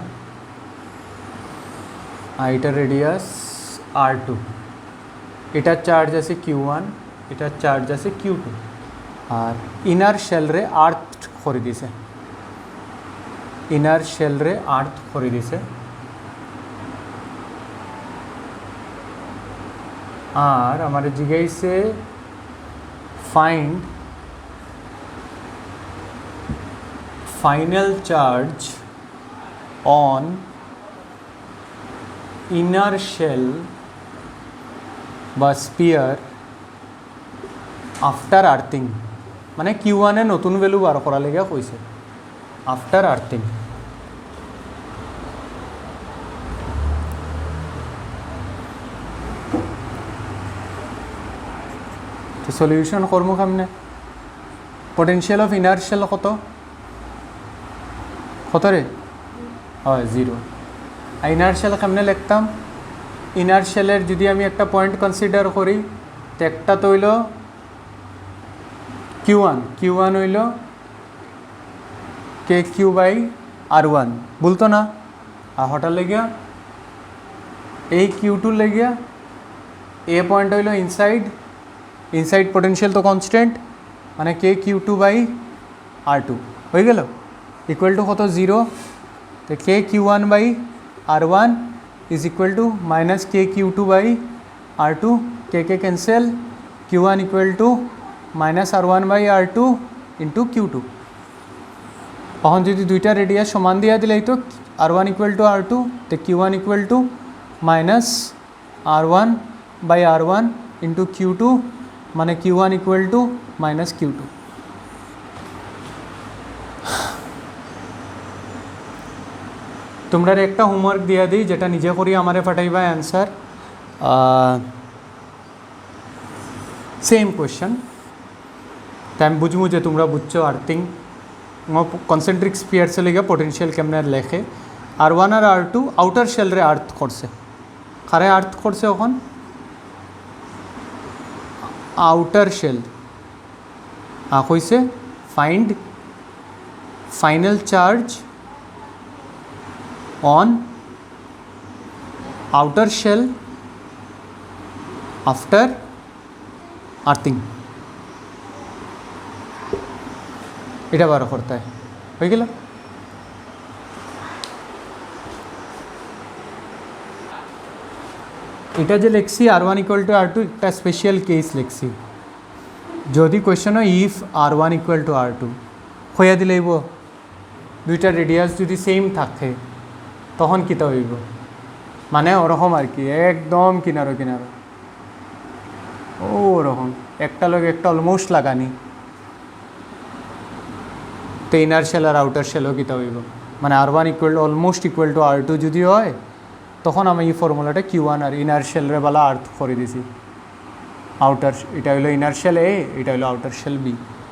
Speaker 1: আর এটা রেডিয়াস R2, এটার চার্জ আছে Q1, এটার চার্জ আছে Q2, আর ইনার শেল রে আর্থ করে দিছে, ইনার শেল রে আর্থ করে দিছে। আর আমার জিজ্ঞাসে find final charge on inner shell বা স্পিয়ার আফটার আর্থিং, মানে Q1 এ নতুন ভ্যালু বার করা লেগে কইছে আফটার আর্থিং। তো সলিউশন করবো কেমনে? পোটেনশিয়াল অফ ইনার শেল কত কত রে? হয় 0। আর ইনার শেল কেমনে লিখতাম? ইনার শেলের যদি আমি একটা পয়েন্ট কনসিডার করি, তো একটা তো হইল Q1 হইল KQ/R1, বলতো না? আর হঠাৎ লেগিয়া এই Q2 লেগিয়া এ পয়েন্ট হইল ইনসাইড পোটেনশিয়াল তো কনস্ট্যান্ট, মানে KQ2/R2 হয়ে গেল, ইকুয়াল টু কত? 0। তো KQ1/R1 is equal to minus KQ2/R2, K cancel, Q1 equal to minus R1/R2 into Q2। তখন যদি দুইটা রেডিয়াস সমান দিয়া দিলেই তো R1 ইকুয়াল টু R2, তো Q1 equal to minus R1/R1 into Q2, মানে Q1 equal to minus Q2। তোমরা একটা হোমওয়ার্ক দিয়া দিই, যেটা নিজে করি আমারে পাঠাইবা অ্যান্সার। সেম কোয়েশ্চন, তাই আমি বুঝবো যে তোমরা বুঝছো আর্থিং কনসেন্ট্রিক স্পিয়ারসে লেগে পোটেনশিয়াল কেমনে লেখে। R1 আর R2 আউটার শেল রে আর্থ করছে, কারে আর্থ করছে? এখন আউটার শেল কইছে find final charge on outer shell after earthing, এটা বার করতে হয়। হয়ে গেল? এটা যে লিখছি R1 ইকুয়াল টু R2, একটা স্পেশাল কেস লিখছি। যদি কোয়েশ্চন হয় if R1 equal to R2 হইয়া দিলেইব, দুইটা রেডিয়াস যদি সেম থাকে তখন কিতা হইব, মানে ওরকম আর কি, একদম কিনারো কিনারো ওরকম একটা লোক একটা অলমোস্ট লাগানি, তো ইনার শেল আর আউটার শেলও কিতা হইব, মানে R1 equal to almost equal to R2 যদি হয়, তখন আমি এই ফর্মুলাটা Q1 আর ইনার শেল রে বালা আর্থ করে দিছি। আউটার, এটা হইলো ইনার শেল A, এটা হইলো আউটার শেল B,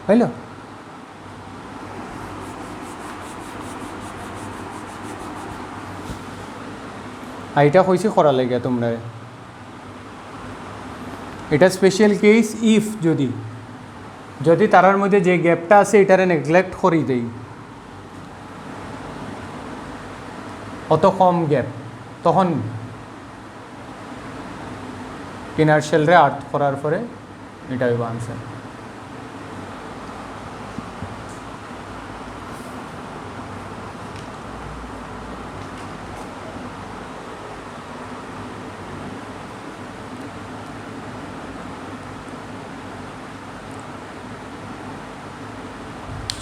Speaker 1: হইল? আর এটা কইছি করা লাগে তোমরা, এটা স্পেশাল কেস ইফ যদি তারার মধ্যে যে গ্যাপটা আছে এটারে নেগলেক্ট করি দেই, অত কম গ্যাপ, তখন ইনার শেল রে আর্থ করার পরে এটা হইব আনসার।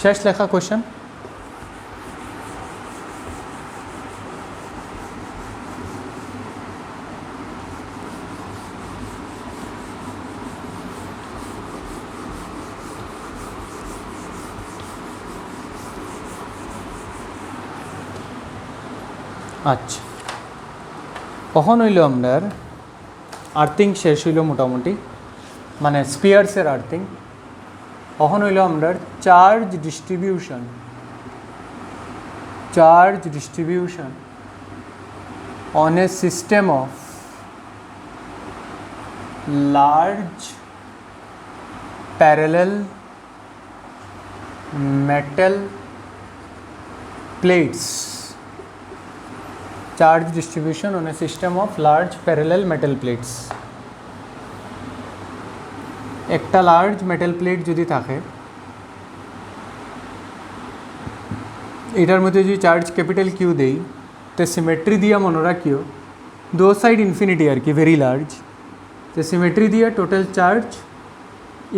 Speaker 1: শেষ লেখা কোয়েশ্চেন। আচ্ছা, কখন হইল আপনার আর্থিং শেষ হইল মোটামুটি, মানে স্পিয়ার্সের আর্থিং। কখন হইল আপনার charge distribution on a system of large parallel metal plates. Charge distribution on a system of large parallel metal plates. একটা লার্জ মেটাল প্লেট যদি থাকে, এটার মধ্যে যদি চার্জ ক্যাপিটাল কিউ দেই, তো সিমেট্রি দিয়া মনে রাখিও দো সাইড ইনফিনিটি আর কি, ভেরি লার্জ। তো সিমেট্রি দিয়া টোটাল চার্জ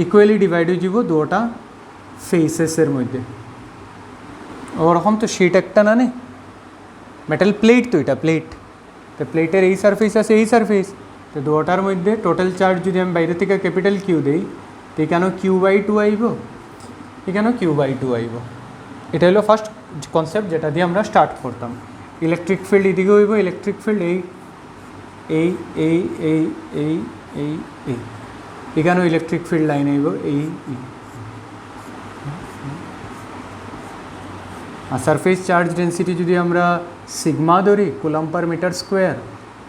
Speaker 1: ইকুয়ালি ডিভাইড হয়ে যাব দুটা ফেসেসের মধ্যে। ওরকম তো শিট একটা না নে, মেটাল প্লেট তো এটা প্লেট, তো প্লেটের এই সারফেস আছে এই সারফেস, তো দুটার মধ্যে টোটাল চার্জ যদি আমি বাইরে থেকে ক্যাপিটাল কিউ দিই, তো এখানেও কিউ/2 আইব, এখানেও কিউ/2 আইব। এটা হলো ফার্স্ট কনসেপ্ট যেটা দিয়ে আমরা স্টার্ট করতাম। ইলেকট্রিক ফিল্ড এদিকে হইব, ইলেকট্রিক ফিল্ড এই এই এই এই এই এই এই, এখানেও ইলেকট্রিক ফিল্ড লাইন আইব এই। আর সারফেস চার্জ ডেন্সিটি যদি আমরা সিগমা ধরি, কুলম্ব পার মিটার স্কোয়ার,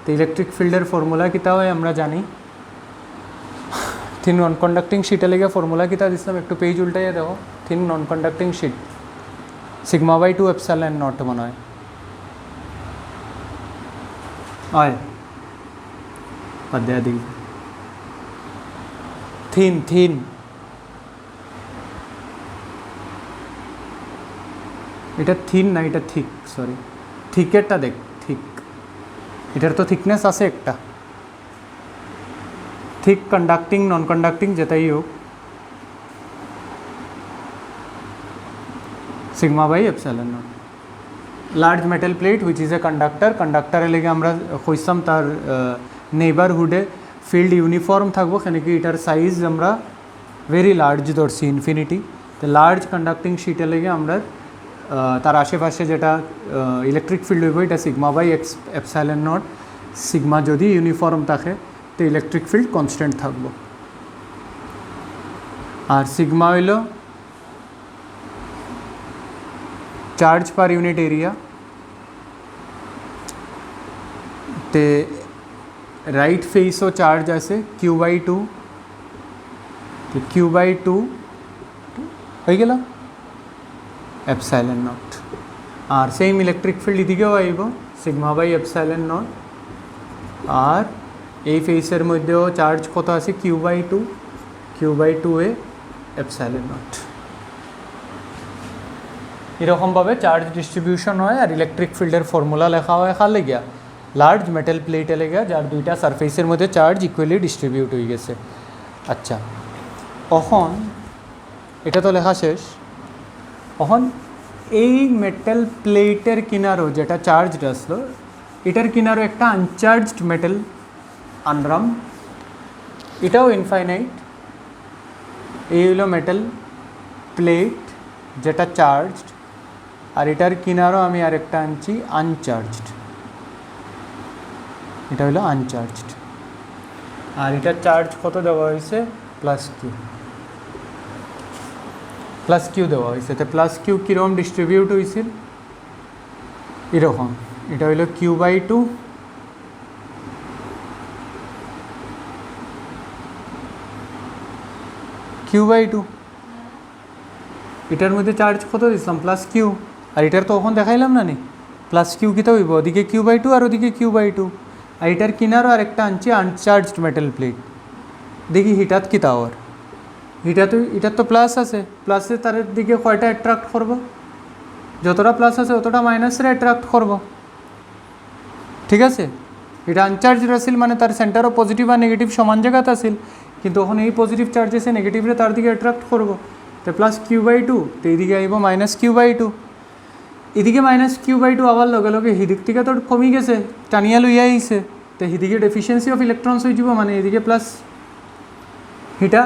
Speaker 1: তো ইলেকট্রিক ফিল্ডের ফর্মুলা কিতা হয় আমরা জানি। থিন নন কন্ডাক্টিং শিটে লেগে ফর্মুলা কিতা দিছিলাম, একটু পেজ উল্টাইয়া দেখো। Thin non conducting sheet σ/2 epsilon nought মনে হয় অধ্যায় দিই। থিন এটা থিন না, এটা থিক, সরি থিকেরটা দেখ, থিক, এটার তো থিকনেস আছে একটা। থিক কন্ডাক্টিং নন কন্ডাক্টিং যেটাই হোক, σ/ε0। Large metal plate which is a কন্ডাক্টারের লেগে আমরা কইসাম তার নেইবারহুডে ফিল্ড ইউনিফর্ম থাকবো, সেখানে এটার সাইজ আমরা ভেরি লার্জ ধরছি ইনফিনিটি। তো লার্জ কন্ডাক্টিং শিটের লেগে আমরা তার আশেপাশে যেটা ইলেকট্রিক ফিল্ড হইব এটা σ/ε0। সিগমা যদি ইউনিফর্ম থাকে তো ইলেকট্রিক ফিল্ড কনস্ট্যান্ট থাকবো। আর সিগমা হইল চার্জ পার ইউনিট এরিয়া। তে রাইট ফেসও চার্জ আছে কিউ/2, তো কিউ/2 হয়ে গেল ε0। আর সেম ইলেকট্রিক ফিল্ড এদিকেও আইব σ/ε0। আর এই ফেসের মধ্যেও চার্জ কত আছে কিউ/2 এ ε0। এরকমভাবে চার্জ ডিস্ট্রিবিউশন হয়। আর ইলেকট্রিক ফিল্ডের ফর্মুলা লেখা হয় এখান লেগিয়া লার্জ মেটাল প্লেটে লেগে, যার দুইটা সারফেসের মধ্যে চার্জ ইকুয়ালি ডিস্ট্রিবিউট হয়ে গেছে। আচ্ছা, এখন এটা তো লেখা শেষ। এখন এই মেটাল প্লেটের কিনারও যেটা চার্জড আসলো, এটার কিনারও একটা আনচার্জড মেটাল আনরাম, এটাও ইনফাইনাইট। এই হলো মেটাল প্লেট যেটা চার্জড, আর এটার কিনারও আমি আরেকটা আনছি আনচার্জড, এটা হলো আনচার্জড। আর এটার চার্জ কত দেওয়া হয়েছে প্লাস কিউ দেওয়া হয়েছে। তো প্লাস কিউ কীরকম ডিস্ট্রিবিউট হয়েছিল, এরকম। এটা হইল কিউ/2, এটার মধ্যে চার্জ কত দিচ্ছিলাম প্লাস কিউ, আর এটার তো ওখানে দেখাইলাম না নি প্লাস কিউ কিতা হইব, ওদিকে কিউ/2 আর ওদিকে কিউ/2। আর এটার কিনারও আরেকটা আনছি আনচার্জড মেটাল প্লেট। দেখি হিটাত কিতা ওর, এটার তো প্লাস আছে, প্লাসে তার দিকে কয়টা অ্যাট্রাক্ট করবো, যতটা প্লাস আছে অতটা মাইনাসের অ্যাট্রাক্ট করবো, ঠিক আছে। এটা আনচার্জড আসিল মানে তার সেন্টারও পজিটিভ আর নেগেটিভ সমান জায়গাতে আসিল, কিন্তু ওখানে এই পজিটিভ চার্জ এসে নেগেটিভরে তার দিকে অ্যাট্রাক্ট করবো। তো প্লাস কিউ/2, তো এইদিকে আইব মাইনাস কিউ/2। এদিকে মাইনাস কিউ/2 আবার লগে লগে হিদিক থেকে তো কমে গেছে, টানিয়া লইয়া আইছে, তো হিদিকে ডেফিসিয়েন্সি অফ ইলেকট্রনস হয়ে যাব, মানে এদিকে প্লাস। হিটা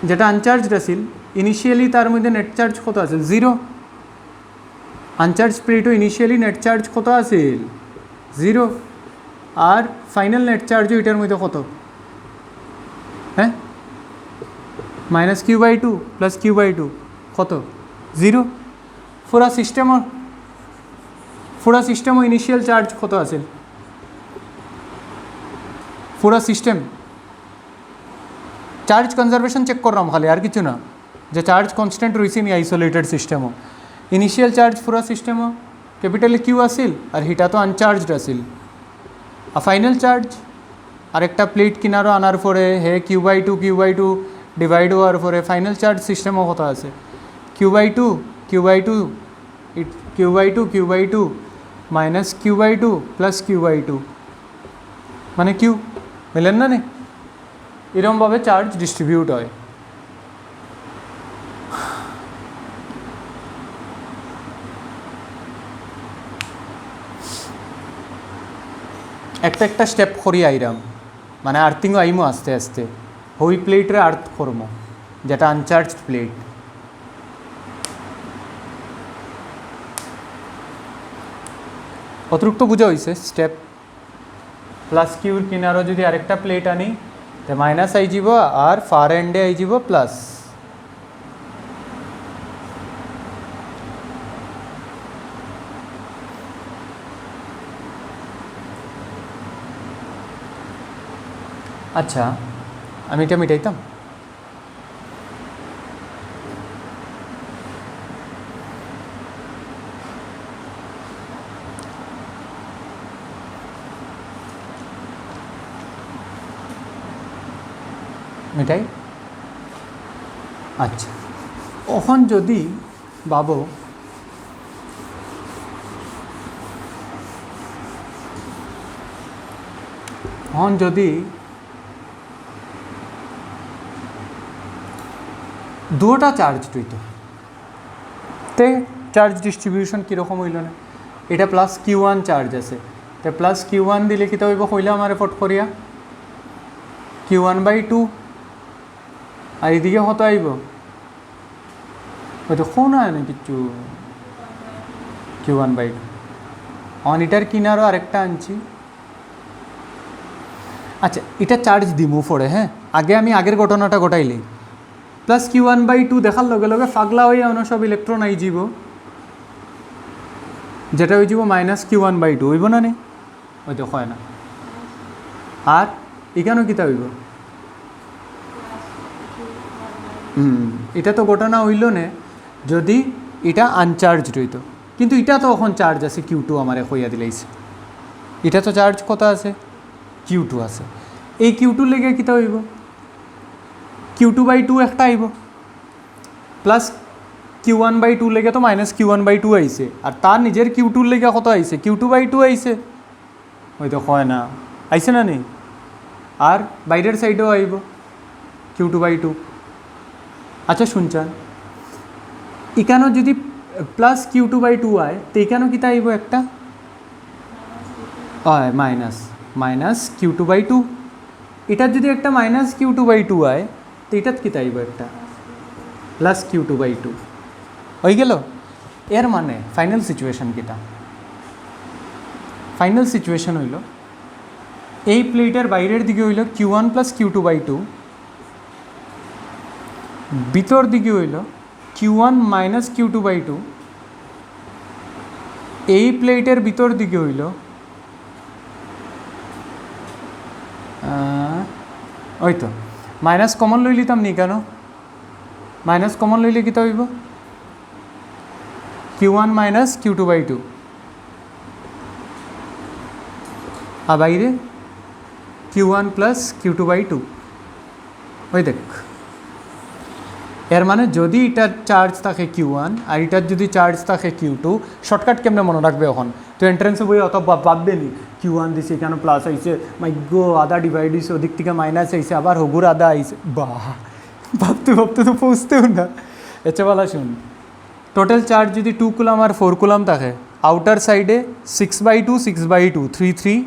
Speaker 1: যেটা আনচার্জড আসিল ইনিশিয়ালি তার মধ্যে নেট চার্জ কত আছে 0, আনচার্জ প্লেটও ইনিশিয়ালি নেট চার্জ কত আছিল 0 আর ফাইনাল নেট চার্জও এটার মধ্যে কত হ্যাঁ -q/2 + q/2 কত 0 পুরা সিস্টেমও ইনিশিয়াল চার্জ কত আছিল পুরা সিস্টেম চার্জ কনজারভেশন চেক করলাম খালি আর কিছু না যে চার্জ কনস্ট্যান্ট রয়েছে নি আইসোলেটেড সিস্টেমও ইনিশিয়াল চার্জ পুরা সিস্টেমও ক্যাপিটাল কিউ আসিল আর হিটা তো আনচার্জড আসিল আর ফাইনাল চার্জ আরেকটা প্লেট কিনারও আনার পরে হে q/2 ডিভাইড হওয়ার পরে ফাইনাল চার্জ সিস্টেমও কত আছে q/2 minus q/2 plus q/2 মানে কিউ মিলেন না নেই এরকমভাবে চার্জ ডিস্ট্রিবিউট হয় একটা স্টেপ করি আইরাম মানে আর্থিংও আইমো আস্তে আস্তে হই প্লেটরে আর্থ করমো যেটা আনচার্জড প্লেট অতিরিক্ত বোঝা হয়েছে স্টেপ প্লাস কিউর কিনারও যদি আরেকটা প্লেট আনি তো মাইনাস আই যাব আর ফার এন্ডে আই যাব প্লাস আচ্ছা আমি এটা মিটাইতাম মিটাই আচ্ছা ওখন যদি ভাবো ওখন যদি দুটা চার্জ হইতো তে চার্জ ডিস্ট্রিবিউশন কীরকম হইল না এটা প্লাস q1 চার্জ আছে তো প্লাস q1 দিলে কী হইব কইলে আমার ফট করিয়া q1/2 আর এদিকে কত আইব হয়তো কোন হয় না কিছু q1/2 অন এটার কিনারও আরেকটা আনছি আচ্ছা এটা চার্জ দিমু পড়ে হ্যাঁ আগে আমি আগের ঘটনাটা ঘটাইলি প্লাস q1/2 দেখার লগে লগে ফাগলা হয়ে অন্য সব ইলেকট্রন আই যাব যেটা হয়ে যাব -q1/2 হইব না নে ওই তো হয় না আর এখানেও কিতা হইব এটা তো ঘটনা হইল না যদি এটা আনচার্জ হইতো কিন্তু এটা তো এখন চার্জ আছে q2 আমারে কইয়া দিলাইছে এটা তো চার্জ কত আছে q2 আছে এই q2 লেগে কিতা হইব q2/2 একটা আইব প্লাস q1/2 লেগে তো -q1/2 আইছে আর তার নিজের q2 লেগে কত আইছে q2/2 আইছে হয়তো হয় না আইছে না নেই আর বাইরের সাইডেও আইব q2/2 আচ্ছা শুনছেন এখানেও যদি প্লাস q2/2 আয় তো এখানেও কিতা আইব একটা হয় মাইনাস q2/2 এটার যদি একটা -q2/2 আয় তো এটাত কিতা আইব একটা প্লাস q2/2 হয়ে গেল এর মানে ফাইনাল সিচুয়েশন কিটা ফাইনাল সিচুয়েশন হইল এই প্লেটের বাইরের দিকে হইল q1 + q2/2 ভিতর দিকে হইল q1 - q2/2 এই প্লেটের ভিতর দিকে হইল ওই তো মাইনাস কমন লই লিতাম নি কেন মাইনাস কমন লইলে কী হইব q1 - q2/2 আর বাইরে q1 + q2/2 ওই দেখ এর মানে যদি এটার চার্জ থাকে q1 আর এটার যদি চার্জ থাকে q2 শর্টকাট কেমনে মনে রাখবে এখন তো এন্ট্রেন্সে বই অত ভাববে নি q1 দিছে এখানে প্লাস আইছে মাইগো আধা ডিভাইড হয়েছে ওদিক থেকে মাইনাস আইছে আবার হগুর আধা আইছে বাহ ভাবতে তো পৌঁছতেও না এসে বলা শুন টোটাল চার্জ যদি 2 কুলাম আর 4 কুলাম থাকে আউটার সাইডে 6/2 6/2 3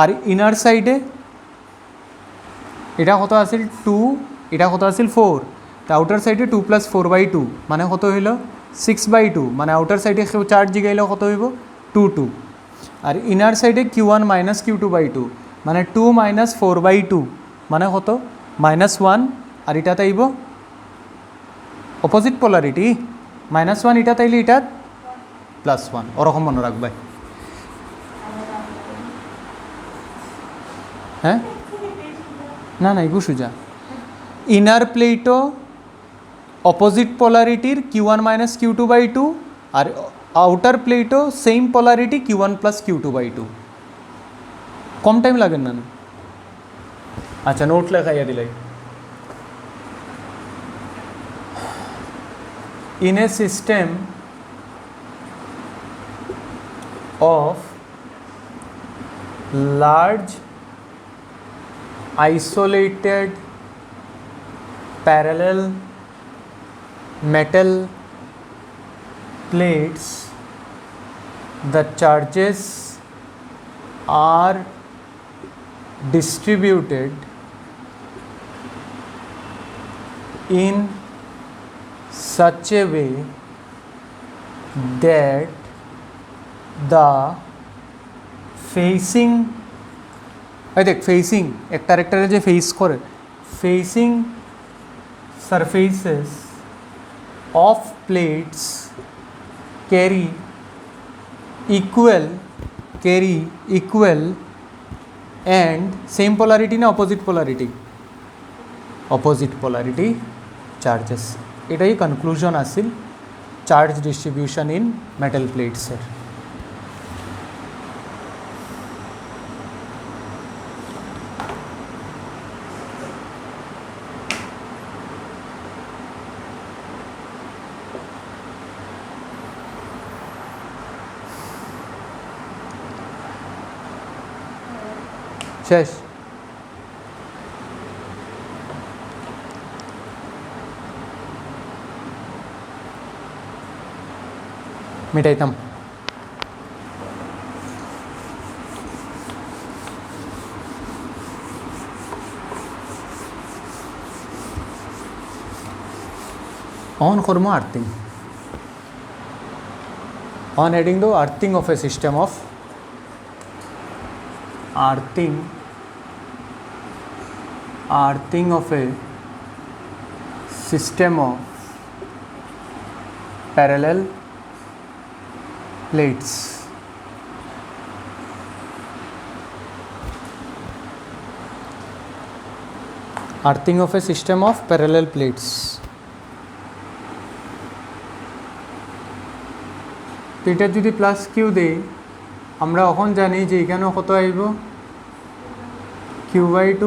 Speaker 1: আর ইনার সাইডে এটা কত আছিল 2 এটা কত আছিল 4 তো আউটার সাইডে 2 + 4/2 মানে কত হইল 6/2 মানে আউটার সাইডে চার্জ জিগাইলে কত হইব 2 আর ইনার সাইডে Q1 মাইনাস Q2/2 মানে 2 মাইনাস 4/2 মানে কত -1 আর এটা তাইব অপোজিট পোলারিটি -1 এটা তাইলে এটা +1 ওরকম মনে রাখবে হ্যাঁ না না এগু সুজা ইনার প্লেটও অপোজিট পোলারিটির Q1 মাইনাস Q2/2 আর আউটার প্লেটও same polarity Q1 plus Q2/2 কম টাইম লাগে না আচ্ছা নোট লেখাইয়া দিলাই in a system of large isolated parallel metal plates, the charges are distributed in such a way that the facing I think facing একটা আরেকটারে যে face করে facing surfaces of plates carry equal and same polarity না opposite polarity charges এটাই conclusion Aseel charge distribution in metal প্লেটসের শেষ মিটাইতাম on করবো earthing on heading the earthing of a system of earthing of a system of parallel plates earthing of a system of parallel plates তো এটা যদি plus Q দেই আমরা এখন জানি যে এখানেও কত আইব Q/2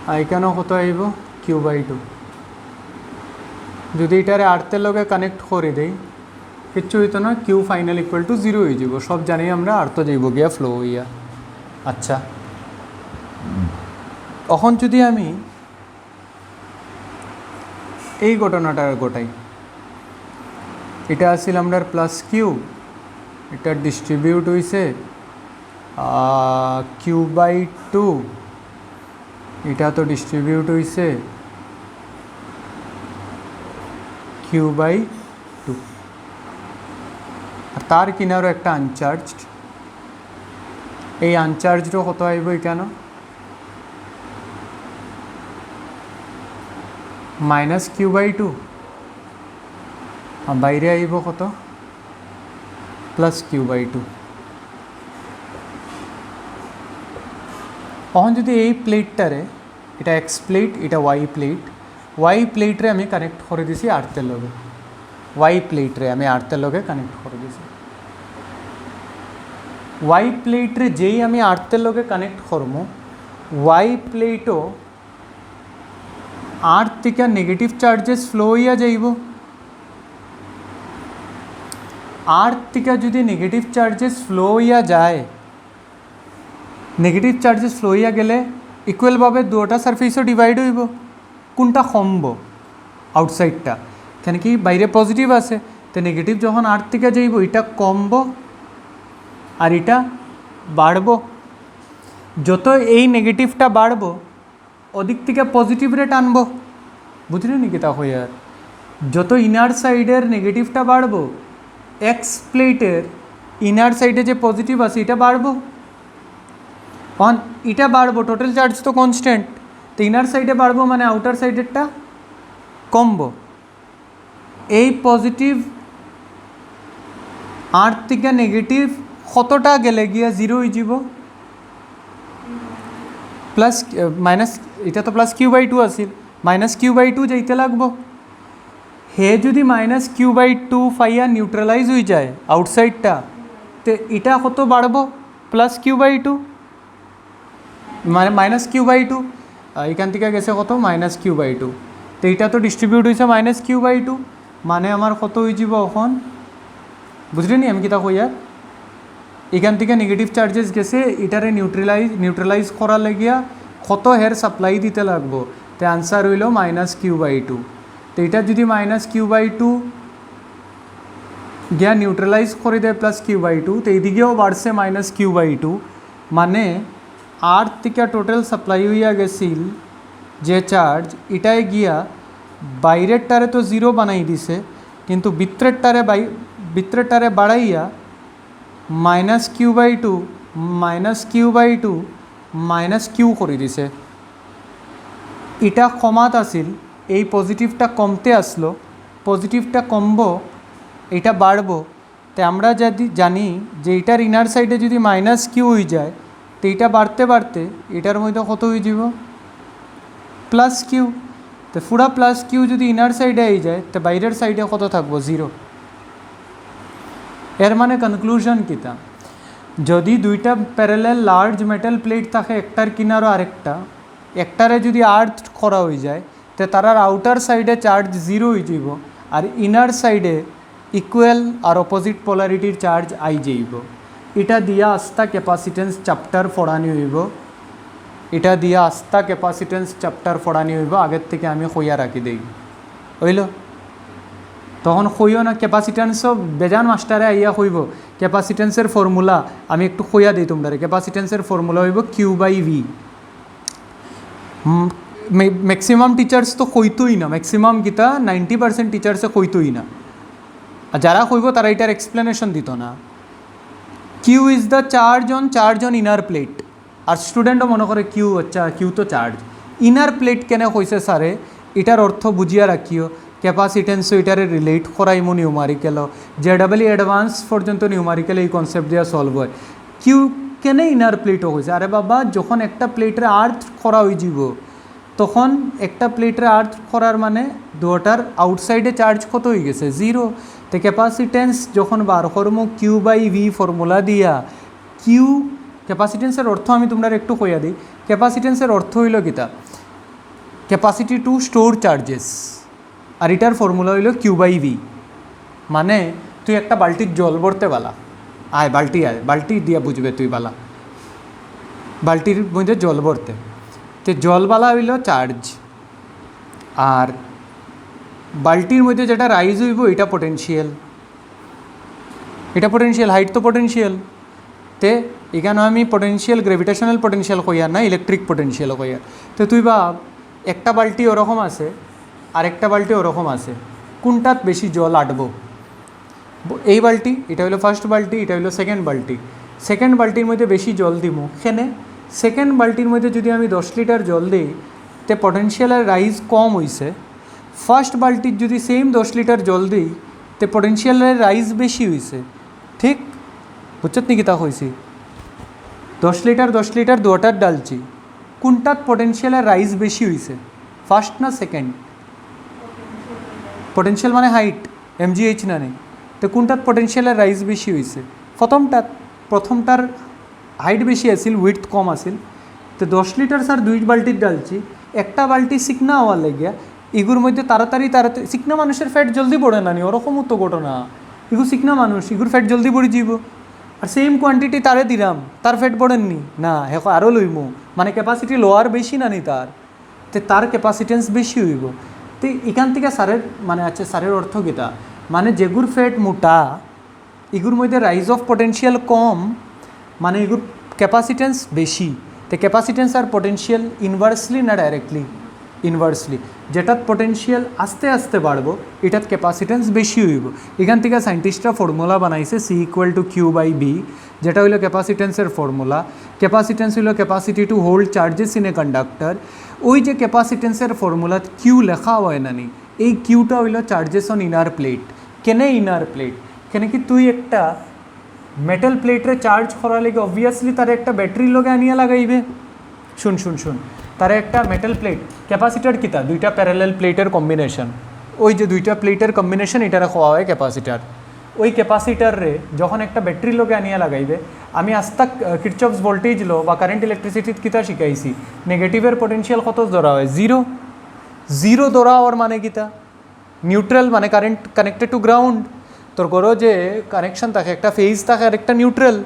Speaker 1: আর এখানেও কত আইব Q/2 যদি এটারে আর্থের লগে কানেক্ট করে দেই কিচ্ছু হইতো না Q ফাইনাল ইকুয়াল টু 0 হয়ে যাব সব জানি আমরা আর্থ যাইব গিয়া ফ্লো হইয়া আচ্ছা এখন যদি আমি এই ঘটনাটা গোটাই এটা আসিল আমরা প্লাস কিউ এটা ডিস্ট্রিবিউট হইছে Q/2 এটা তো ডিস্ট্রিবিউট হইছে Q/2 আর তার কিনারও একটা আনচার্জড এই আনচার্জডও কত আইব কেন -Q/2 আর বাইরে আইব কত +Q/2 এখন যদি এই প্লেটটারে এটা এক্স প্লেট এটা ওয়াই প্লেটরে আমি কানেক্ট করে দিছি আর্থের লগে ওয়াই প্লেটরে আমি আর্থের লগে কানেক্ট করে দিছি ওয়াই প্লেটরে যেই আমি আর্থের লগে কানেক্ট করবো ওয়াই প্লেটও আর্থ থেকে নেগেটিভ চার্জেস ফ্লো হইয়া যাইব আর্থ থেকে যদি নেগেটিভ চার্জেস ফ্লো হইয়া যায় নেগেটিভ চার্জেস ফ্লো হইয়া গেলে ইকুয়ালভাবে দুটা সারফেসও ডিভাইড হইব কোনটা কমব আউটসাইডটা কেন কি বাইরে পজিটিভ আছে তো নেগেটিভ যখন আর্থ থেকে যাইব এটা কমব আর এটা বাড়ব যত এই নেগেটিভটা বাড়ব ওদিক থেকে পজিটিভ রেট আনব বুঝলি নাকি তা হইয়ার যত ইনার সাইডের নেগেটিভটা বাড়বো এক্স প্লেটের ইনার সাইডে যে পজিটিভ আছে এটা বাড়বো, অন এটা বাড়বো, টোটাল চার্জ তো কনস্ট্যান্ট, তো ইনার সাইডে বাড়বো মানে আউটার সাইডেরটা কমবো। এই পজিটিভ আর্থ থেকে নেগেটিভ কতটা গেলে গিয়া জিরো হয়ে যাব, প্লাস মাইনাস, এটা তো প্লাস কিউ বাই টু আছিল, মাইনাস কিউ বাই টু যাইতে লাগবো। হে যদি মাইনাস কিউ বাই টু ফাইয়া নিউট্রালাইজ হয়ে যায় আউটসাইডটা, তো এটা কত বাড়বো, প্লাস কিউ বাই টু, মানে মাইনাস কিউ বাই টু, এখান থেকে গেছে কত মাইনাস কিউ বাই টু, তো এইটা তো ডিস্ট্রিবিউট হয়েছে মাইনাস কিউ বাই টু, মানে আমার কত হয়ে যাব এখন, বুঝলি নি আমি কিতা কইয়ার, এখান থেকে নেগেটিভ চার্জেস গেছে, এটারে নিউট্রালাইজ করার লাগিয়া কত হের সাপ্লাই দিতে লাগবো, তো আনসার হইল মাইনাস কিউ বাই টু। তো এটা যদি মাইনাস কিউ বাই টু গিয়া নিউট্রালাইজ করে দেয় প্লাস কিউ বাই টু, তো এইদিকেও বাড়ছে মাইনাস কিউ বাই টু, মানে আর থেকে টোটাল সাপ্লাই হইয়া গেছিল যে চার্জ, এটাই গিয়া বাইরের টারে তো জিরো বানাই দিছে, কিন্তু ভিতরের টারে বাড়াইয়া minus Q by two minus Q করে দিছে। এটা কমাত আসিল, এই পজিটিভটা কমতে আসলো, পজিটিভটা কমবো এটা বাড়বো, তো আমরা যদি জানি যে এটার ইনার সাইডে যদি মাইনাস কিউ হয়ে যায়, তো এইটা বাড়তে বাড়তে এটার মধ্যে কত হয়ে যাব প্লাস কিউ, তো পুরা প্লাস কিউ যদি ইনার সাইডে হয়ে যায়, তো বাইরের সাইডে কত থাকবো জিরো। এর মানে কনক্লুশন কিতা, যদি দুইটা প্যারালাল লার্জ মেটাল প্লেট থাকে একটার কিনারও আরেকটা, একটারে যদি আর্থ করা হয়ে যায়, তো তারার আউটার সাইডে চার্জ জিরো হয়ে যাব, আর ইনার সাইডে ইকুয়াল আর অপোজিট পোলারিটির চার্জ আই যাইব। এটা দিয়া আস্থা ক্যাপাসিটেন্স চ্যাপ্টার পড়ানি হইব, এটা দিয়া আস্থা ক্যাপাসিটেন্স চ্যাপ্টার পড়ানি হইব, আগের থেকে আমি কইয়া রাখি দেই, হইল তখন কইও না ক্যাপাসিটেন্সও বেজান মাস্টারে আইয়া কইব ক্যাপাসিটেন্সের ফর্মুলা, আমি একটু কইয়া দিই তোমরা, ক্যাপাসিটেন্সের ফর্মুলা হইব Q by V. Maximum teachers তো কইতোই না, ম্যাক্সিমাম গীতা 90% টিচার্সে কইতোই না, আর যারা কইব তারা এটার এক্সপ্লেনেশন দিত না। Q is the charge on inner plate, আর স্টুডেন্টও মনে করে কিউ, আচ্ছা কিউ তো চার্জ, ইনার প্লেট কেনে কইছে স্যারে, এটার অর্থ বুঝিয়া রাখিও, ক্যাপাসিটেন্সও এটারে রিলেট করাইমো নিউমারিক্যাল, জেডাবলি অ্যাডভান্স পর্যন্ত নিউমারিক্যাল এই কনসেপ্ট দিয়া সলভ হয়। কিউ কেনে ইনার প্লেটও হয়েছে, আরে বাবা যখন একটা প্লেটের আর্থ করা হয়ে যাব, তখন একটা প্লেটের আর্থ করার মানে দুটার আউটসাইডে চার্জ কত হয়ে গেছে জিরো, তো ক্যাপাসিটেন্স যখন বার করবো কিউ বাই ভি ফর্মুলা দিয়া, কিউ ক্যাপাসিটেন্সের অর্থ আমি তোমরা একটু কইয়া দিই, ক্যাপাসিটেন্সের অর্থ হইল কিতা, ক্যাপাসিটি টু স্টোর চার্জেস, আর এটার ফর্মুলা হইল কিউ বাই ভি। মানে তুই একটা বালতির জল ভরতে বালা, বালতি দিয়া বুঝবে তুই বালা, বালতির মধ্যে জল ভরতে, তো জলবালা হইল চার্জ, আর বালতির মধ্যে যেটা রাইজ হইব এটা পোটেনশিয়াল, হাইট তো পোটেনশিয়াল, তে এখানে আমি পোটেনশিয়াল গ্র্যাভিটেশনাল পোটেনশিয়াল কইয়ার না ইলেকট্রিক পোটেনশিয়াল কইয়ার। তো তুই ভাব একটা বালতি ওরকম আছে আর একটা বালতি ওরকম আছে, কোনটাত বেশি জল আটবো, এই বালতি এটা হলো ফার্স্ট বালতি, এটা হলো সেকেন্ড বালতি, সেকেন্ড বালতির মধ্যে বেশি জল দিব, সেখানে সেকেন্ড বালতির মধ্যে যদি আমি 10 লিটার জল দিই, তে পোটেনশিয়ালের রাইজ কম হইছে, ফার্স্ট বালতির যদি সেম 10 লিটার জল দিই, তে পোটেনশিয়ালের রাইজ বেশি হইছে, ঠিক বুঝছত নাকি তা হয়েছি, 10 লিটার দুটার ডালছি, কোনটাত পোটেনশিয়ালের রাইজ বেশি হইছে, ফার্স্ট না সেকেন্ড, পোটেনশিয়াল মানে হাইট এমজিএইচ না নেই, তো কোনটাত পোটেনশিয়ালের রাইজ বেশি হয়েছে, প্রথমটার হাইট বেশি আসিল, উইথ কম আসিল, তো 10 লিটার স্যার 2 বালতির ডালছি, একটা বালতি শিকনা হওয়ার লাগিয়া এগুর মধ্যে তাড়াতাড়ি শিকনা মানুষের ফ্যাট জলদি পড়ে না নি, ওরকমও তো ঘটনা, এগু শিকনা মানুষ এগুর ফ্যাট জলদি পড়ে যাব, আর সেম কোয়ান্টিটি তারে দিলাম তার ফ্যাট পড়েননি না, হেক আরও লইমু, মানে ক্যাপাসিটি লোয়ার বেশি না নি তার ক্যাপাসিটেন্স বেশি হইব। তো এখান থেকে স্যারের মানে আছে, স্যারের অর্থ গীতা মানে যেগুর ফ্যাট মোটা এগুর মধ্যে রাইজ অফ পোটেনশিয়াল কম, মানে এগুর ক্যাপাসিটেন্স বেশি, তো ক্যাপাসিটেন্স আর পোটেনশিয়াল ইনভার্সলি না ডাইরেক্টলি, ইনভার্সলি যেটাত পোটেনশিয়াল আস্তে আস্তে বাড়বো এটাত ক্যাপাসিটেন্স বেশি হইব এখান থেকে সায়েন্টিস্টরা ফর্মুলা বানাইছে C equal to Q by V যেটা হইল ক্যাপাসিটেন্সের ফর্মুলা ক্যাপাসিটেন্স হইল capacity to hold charges in a conductor ওই যে ক্যাপাসিটেন্সের ফর্মুলাত কিউ লেখা হয় না নি এই কিউটা হইল চার্জেস অন ইনার প্লেট কেনে ইনার প্লেট কেন কি তুই একটা মেটাল প্লেটরে চার্জ করার লাগে অবভিয়াসলি তার একটা ব্যাটারির লগে আনিয়া লাগাইবে শুন শুন শুন তারা একটা মেটাল প্লেট ক্যাপাসিটার কিতা দুইটা প্যারালাল প্লেটের কম্বিনেশন ওই যে দুইটা প্লেটের কম্বিনেশন এটারে খাওয়া হয় ক্যাপাসিটার ওই ক্যাপাসিটারে যখন একটা ব্যাটারির লগে আনিয়া লাগাইবে আমি আস্তাক কিরচফস ভোল্টেজ লো বা কারেন্ট ইলেকট্রিসিটির কিতা শিখাইছি নেগেটিভের পোটেনশিয়াল কত ধরা হয় জিরো জিরো ধরা হওয়ার মানে কিতা নিউট্রাল মানে কারেন্ট কানেক্টেড টু গ্রাউন্ড তোর করো যে কানেকশন থাকে একটা ফেজ থাকে আর একটা নিউট্রাল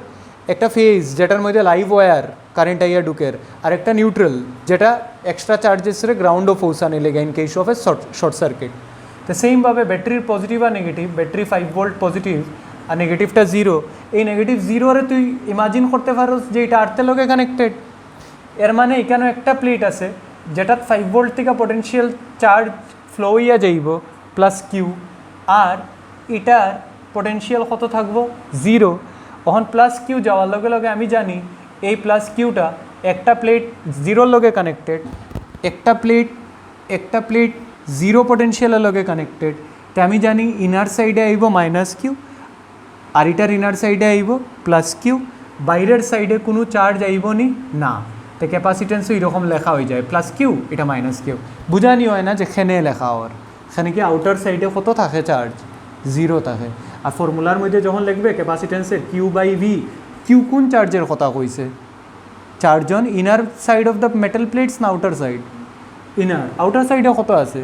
Speaker 1: একটা ফেজ যেটার মধ্যে লাইভ ওয়্যার কারেন্ট আইয়া ঢুকের আর একটা নিউট্রাল যেটা এক্সট্রা চার্জেসরে গ্রাউন্ডও পৌঁছানে লেগে in case of a short circuit তো সেইমভাবে ব্যাটারির পজিটিভ আর নেগেটিভ ব্যাটারি 5 ভোল্ট পজিটিভ আর নেগেটিভটা জিরো এই নেগেটিভ জিরোরে তুই ইমাজিন করতে পারোস যে এটা আর্থের লগে কানেক্টেড এর মানে এখানে একটা প্লেট আছে যেটাত 5 ভোল্ট থেকে পোটেনশিয়াল চার্জ ফ্লো হইয়া যাইব প্লাস কিউ আর এটার পোটেনশিয়াল কত থাকবো জিরো তখন প্লাস কিউ যাওয়ার লগে লগে আমি জানি এই প্লাস কিউটা একটা প্লেট জিরোর লগে কানেক্টেড একটা প্লেট জিরো পোটেনশিয়ালের লগে কানেক্টেড তো আমি জানি ইনার সাইডে আইব মাইনাস কিউ আর এটার ইনার সাইডে আইব প্লাস কিউ বাইরের সাইডে কোনো চার্জ আইব নি না তো ক্যাপাসিটেন্সও এরকম লেখা হয়ে যায় প্লাস কিউ এটা মাইনাস কিউ বুঝানি হয় না যে খেনে লেখা হওয়ার এখানে কি আউটার সাইডে কত থাকে চার্জ জিরো থাকে আর ফর্মুলার মধ্যে যখন লিখবে ক্যাপাসিটেন্সের কিউ বাই ভি কিউ কোন চার্জের কথা কইছে charge on inner side of the metal plates না আউটার সাইড ইনার আউটার সাইডে কত আছে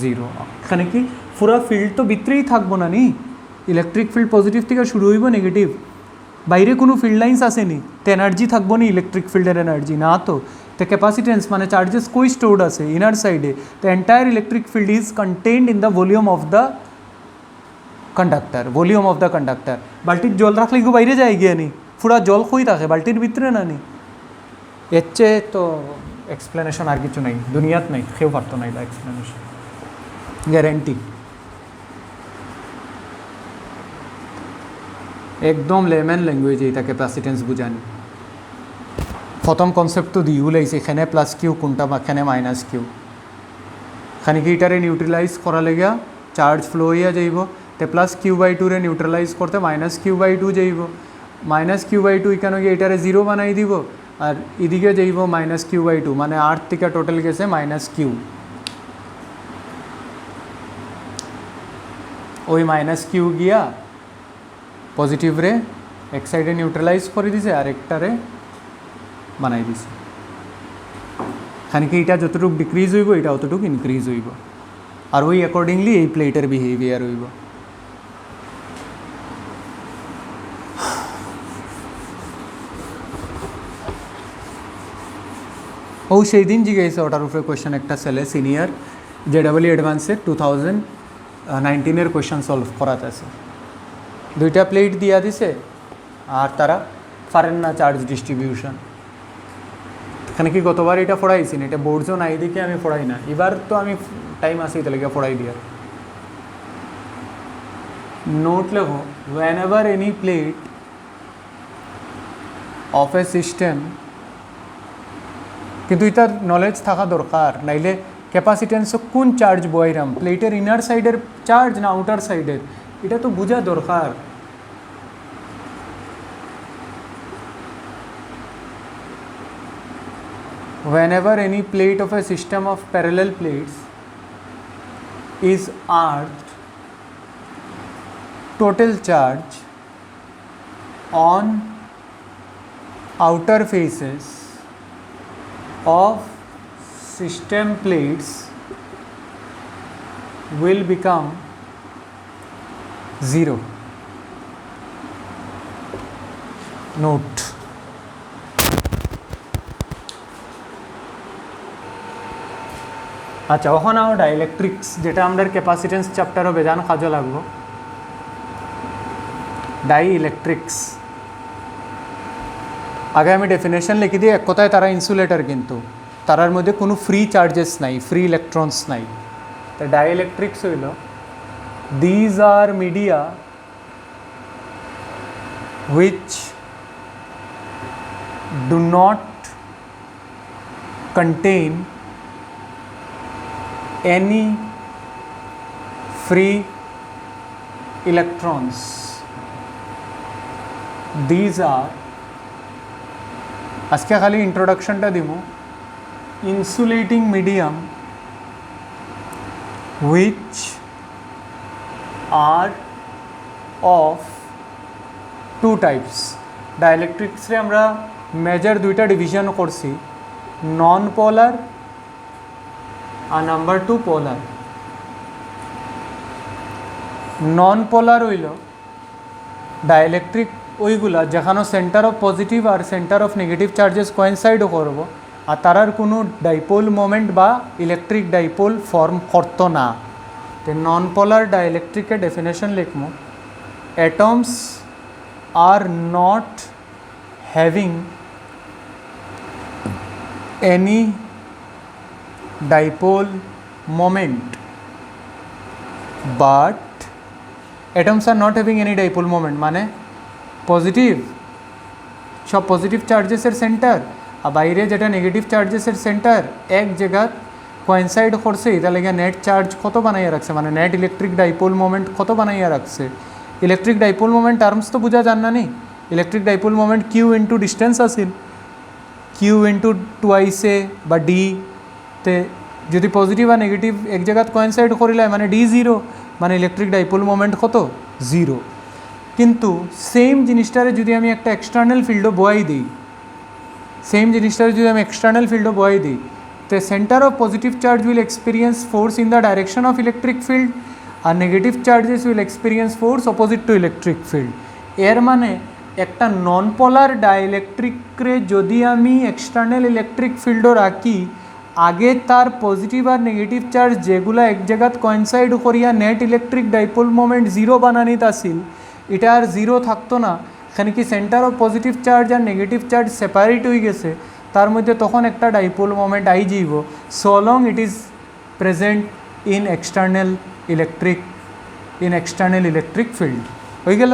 Speaker 1: জিরো এখানে কি পুরো ফিল্ড তো ভিতরেই থাকবো না নি ইলেকট্রিক ফিল্ড পজিটিভ থেকে শুরু হইব নেগেটিভ বাইরে কোনো ফিল্ড লাইন্স আসেনি তো এনার্জি থাকবো নি ইলেকট্রিক ফিল্ডের এনার্জি না তো ক্যাপাসিটেন্স মানে চার্জেস কই স্টোর্ড আছে ইনার সাইডে তো entire electric field is contained in the volume of the conductor বাল্টির জল রাখলে গিয়ে বাইরে যায় গিয়ে নি পুরা জল কই থাকে বাল্টির ভিতরে না নি এর চেয়ে তো এক্সপ্লেনেশন আর কিছু নাই দুনিয়াত নাই কেউ পারতো না এটা এক্সপ্লেনেশন গ্যারেন্টি একদম লেমেন ল্যাঙ্গুয়েজ এটা ক্যাপাসিটেন্স বুঝানি প্রথম কনসেপ্ট তো দিয়েও লাইছে এখানে প্লাস কিউ কোনটা বা এখানে মাইনাস কিউ এখানে কি এটারে নিউট্রালাইজ করা লেগা চার্জ ফ্লো হইয়া যাইব তো প্লাস কিউ বাই টু রে নিউট্রালাইজ করতে মাইনাস কিউ বাই টু যাইব মাইনাস কিউ বাই টু এখানে গিয়ে এটারে জিরো বানাই দিব আর এদিকে যাইব মাইনাস কিউ বাই টু মানে 8 থেকে টোটাল গেছে মাইনাস কিউ ওই মাইনাস কিউ গিয়া পজিটিভ রে এক সাইডে নিউট্রালাইজ করে দিছে আর একটারে বানাই দিছে এখানে কি এটা যতটুকু ডিক্রিজ হইব এটা অতটুকু ইনক্রিজ হইব আর ওই অ্যাকর্ডিংলি এই প্লেটের বিহেভিয়ার হইব ও সেই দিন জিজ্ঞাসা ওটার উপরে কোয়েশ্চেন একটা ছেলে সিনিয়র জেডাবলি অ্যাডভান্সের 2019-এর কোয়েশ্চেন সলভ করাতে আছে দুইটা প্লেট দিয়া দিছে আর তারা পারেন না চার্জ ডিস্ট্রিবিউশন এখানে কি গতবার এটা পড়াইছি না এটা বোর্ডসও নাই দেখে আমি পড়াই না এবার তো আমি টাইম আসি তাহলে পড়াই দিয়া নোট লেখো whenever any plate of a system কিন্তু এটার নলেজ থাকা দরকার নাইলে ক্যাপাসিটেন্সও কোন চার্জ বইরাম প্লেটের ইনার সাইডের চার্জ না আউটার সাইডের এটা তো বোঝা দরকার whenever any plate of a system of parallel plates is earthed total charge on outer faces of system plates will become 0. Note. আচ্ছা ওখানে আমরা ইলেকট্রিক্স যেটা আমাদের ক্যাপাসিটেন্স চ্যাপ্টারও বেজান কাজে লাগবো ডাই ইলেকট্রিক্স আগে আমি ডেফিনেশন লিখে দিই এক কথায় তারা ইনসুলেটর কিন্তু তারার মধ্যে কোনো ফ্রি চার্জেস নাই, ফ্রি ইলেকট্রনস নাই। তো ডাইইলেকট্রিক্স হইল these are media which do not contain any free electrons. These are, আজকে খালি ইন্ট্রোডাকশনটা দিব, insulating medium which are of two types. ডাইইলেকট্রিক্সে আমরা মেজর দুইটা ডিভিশন করছি, নন পোলার আর নাম্বার 2 পোলার। নন পোলার হইল ডাইইলেকট্রিক ওইগুলা যেখানে সেন্টার অফ পজিটিভ আর সেন্টার অফ নেগেটিভ চার্জেস কোয়েনসাইডও করব, আর তারার কোনো ডাইপোল মোমেন্ট বা ইলেকট্রিক ডাইপোল ফর্ম করতো না। তো নন পোলার ডাইইলেকট্রিকের ডেফিনেশন লিখবো, atoms are not having any dipole moment, but atoms are not having any dipole moment মানে পজিটিভ সব পজিটিভ চার্জেসের সেন্টার আর বাইরে যেটা নেগেটিভ চার্জেসের সেন্টার এক জায়গা কোয়েনসাইড করছে, এটা লেগে নেট চার্জ কত বানাইয়া রাখছে, মানে নেট ইলেকট্রিক ডাইপোল মোমেন্ট কত বানাইয়া রাখছে। ইলেকট্রিক ডাইপোল মোমেন্ট টার্মস তো বোঝা যান না নি। Electric dipole moment Q into distance আসিল, কিউ ইন্টু টুয়াইসে বা ডি তে যদি পজিটিভ আর নেগেটিভ এক জায়গাত কোয়েনসাইড করিলে মানে ডি জিরো, মানে ইলেকট্রিক ডাইপোল মোমেন্ট কত জিরো। কিন্তু সেম জিনিসটারে যদি আমি একটা এক্সটার্নাল ফিল্ডও বয়াই দিই, সেম জিনিসটারে যদি আমি এক্সটার্নাল ফিল্ডও বয়াই দিই, তো centre of positive charge will experience force in the direction of electric field আর negative charges will experience force opposite to electric field. এর মানে একটা নন পোলার ডাইইলেকট্রিকরে যদি আমি এক্সটার্নাল ইলেকট্রিক ফিল্ডও রাখি, আগে তার পজিটিভ আর নেগেটিভ চার্জ যেগুলো এক জায়গাত কোয়েনসাইড করিয়া net electric dipole moment zero বানানিত আসিল, এটা আর জিরো থাকতো না। এখানে কি সেন্টার অফ পজিটিভ চার্জ আর নেগেটিভ চার্জ সেপারেট হয়ে গেছে, তার মধ্যে তখন একটা ডাইপোল মোমেন্ট আই যাইব, so long it is present in external electric field. হয়ে গেল,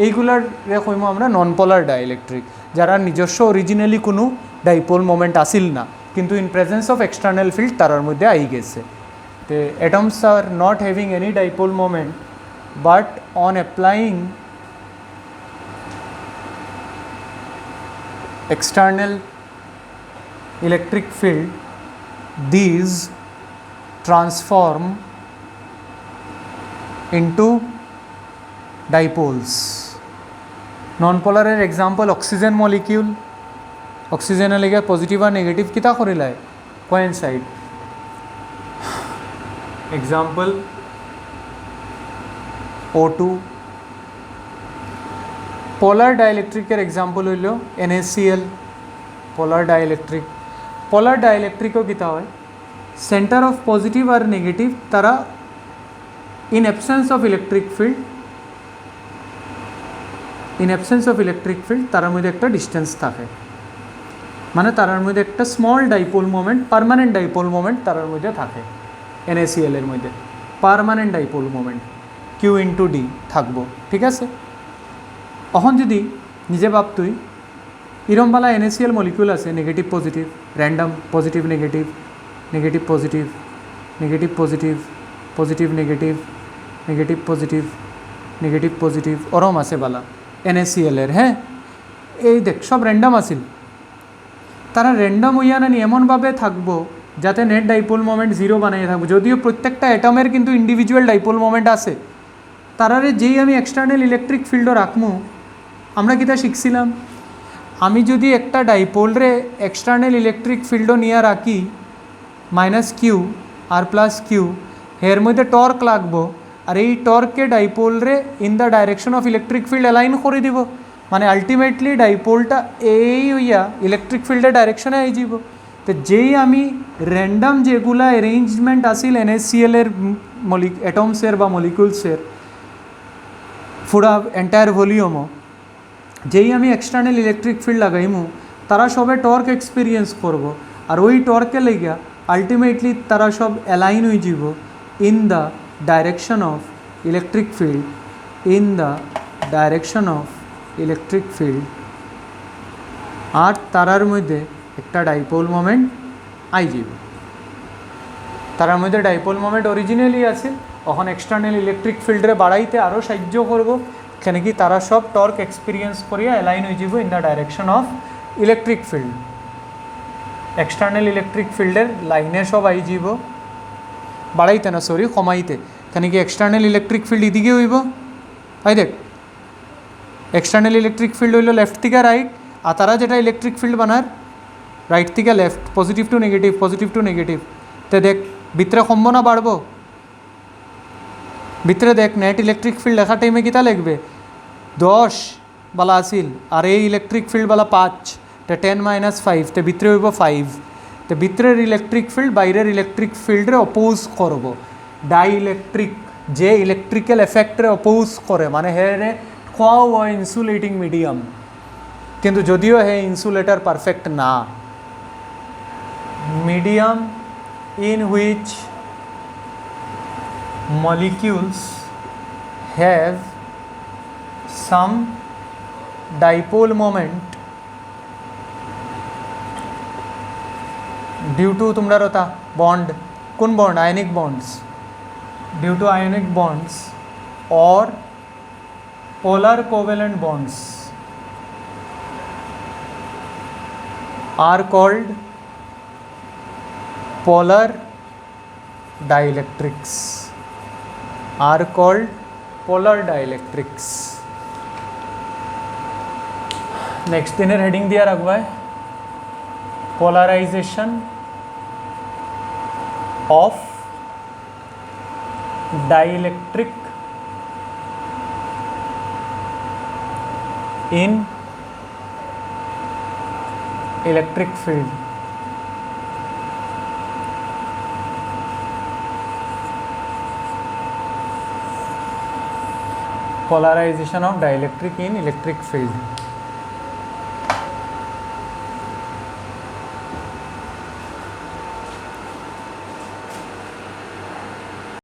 Speaker 1: এইগুলার কইম আমরা নন পোলার ডাইইলেকট্রিক, যারা নিজস্ব অরিজিনালি কোনো ডাইপোল মোমেন্ট আসিল না, কিন্তু in presence of external field তারার মধ্যে আই গেছে। তো atoms are not having any dipole moment, but on applying external electric field, these transform into dipoles. Non-polar example oxygen molecule, oxygen lege positive or negative kita korilay coincide. Example O2. Polar ডাইইলেকট্রিকের example হইল NaCl, polar dielectric. Polar ডাইইলেকট্রিকও কিতা হয়, centre of positive আর negative তারা in absence of electric field তার মধ্যে একটা ডিস্টেন্স থাকে, মানে তার মধ্যে একটা small dipole moment, permanent dipole moment তার মধ্যে থাকে। NaCl এর মধ্যে পার্মানেন্ট ডাইপোল মোমেন্ট Q/D থাকবো, ঠিক আছে। এখন যদি নিজে ভাব তুই এরমবালা NaCl মলিকিউল আছে, negative positive, random positive negative, negative positive, negative positive, positive negative, negative positive, negative positive, ওরম আছে বালা NaCl এর। হ্যাঁ, এই দেখ সব র্যান্ডাম আসিল, তারা র্যান্ডাম হইয়া না এমনভাবে থাকবো যাতে নেট ডাইপোল মোমেন্ট জিরো বানিয়ে থাকবো। যদিও প্রত্যেকটা অ্যাটমের কিন্তু ইন্ডিভিজুয়াল ডাইপোল মোমেন্ট আছে, তারারে যেই আমি এক্সটার্নাল ইলেকট্রিক ফিল্ডও রাখবো, আমরা কিতা শিখছিলাম, আমি যদি একটা ডাইপোলরে এক্সটার্নাল ইলেকট্রিক ফিল্ডও নিয়ে রাখি -Q আর +Q, এর মধ্যে টর্ক লাগবো, আর এই টর্ককে ডাইপোলরে in the direction of electric field align করে দিব, মানে আলটিমেটলি ডাইপোলটা এই হইয়া ইলেকট্রিক ফিল্ডের ডাইরেকশনে আই যাব। তো যেই আমি র্যান্ডাম যেগুলা অ্যারেঞ্জমেন্ট আসিল NaCl এর অ্যাটমসের বা মলিকুলসের পুরা এন্টায়ার ভলিউমও, যেই আমি এক্সটার্নাল ইলেকট্রিক ফিল্ড লাগাইমু, তারা সবে টর্ক এক্সপিরিয়েন্স করব, আর ওই টর্কে লেগিয়া আলটিমেটলি তারা সব অ্যালাইন হয়ে যাব in the direction of electric field, in the direction of electric field. আর তারার মধ্যে একটা ডাইপোল মোমেন্ট আই যাব। তারার মধ্যে ডাইপোল মোমেন্ট অরিজিনালি আছে, এখন এক্সটার্নাল ইলেকট্রিক ফিল্ডরে বাড়াইতে আরও সাহায্য করব, কেন কি তারা সব টর্ক এক্সপিরিয়েন্স করিয়া অ্যালাইন হয়ে যাব in the direction of electric field. External electric ফিল্ডের লাইনে সব আই যাব, বাড়াইতে না সরি কমাইতে, কেন কি এক্সটার্নাল ইলেকট্রিক ফিল্ড এদিকে হইব। আই দেখ এক্সটার্নাল ইলেকট্রিক ফিল্ড হইল লেফট থেকে রাইট, আর তারা যেটা ইলেকট্রিক ফিল্ড বানার রাইট থেকে left, positive to negative, positive to negative. তো দেখ ভিতরে কমবো না বাড়বো? ভিতরে দেখ নেট ইলেকট্রিক ফিল্ড লেখা টাইমে কিতা লিখবে 10 বালা আসিল, আর এই ইলেকট্রিক ফিল্ড বালা 5, তো 10 - 5, তো ভিতরে হইব 5। তো ভিতরের ইলেকট্রিক ফিল্ড বাইরের ইলেকট্রিক ফিল্ডরে অপোজ করব। ডাই ইলেকট্রিক যে ইলেকট্রিক্যাল এফেক্টরে অপোজ করে, মানে হেরে কোয়াও ইনসুলেটিং মিডিয়াম, কিন্তু যদিও হে ইনসুলেটর পারফেক্ট না। Medium in which molecules have some dipole moment due to তোমরা রতা বন্ড, কোন bond? Ionic bonds. due to ionic bonds or polar covalent bonds are called polar dielectrics, are called polar dielectrics। Next दिनेर heading दिया रखवा है polarisation of dielectric in electric field. polarization of dielectric in electric field।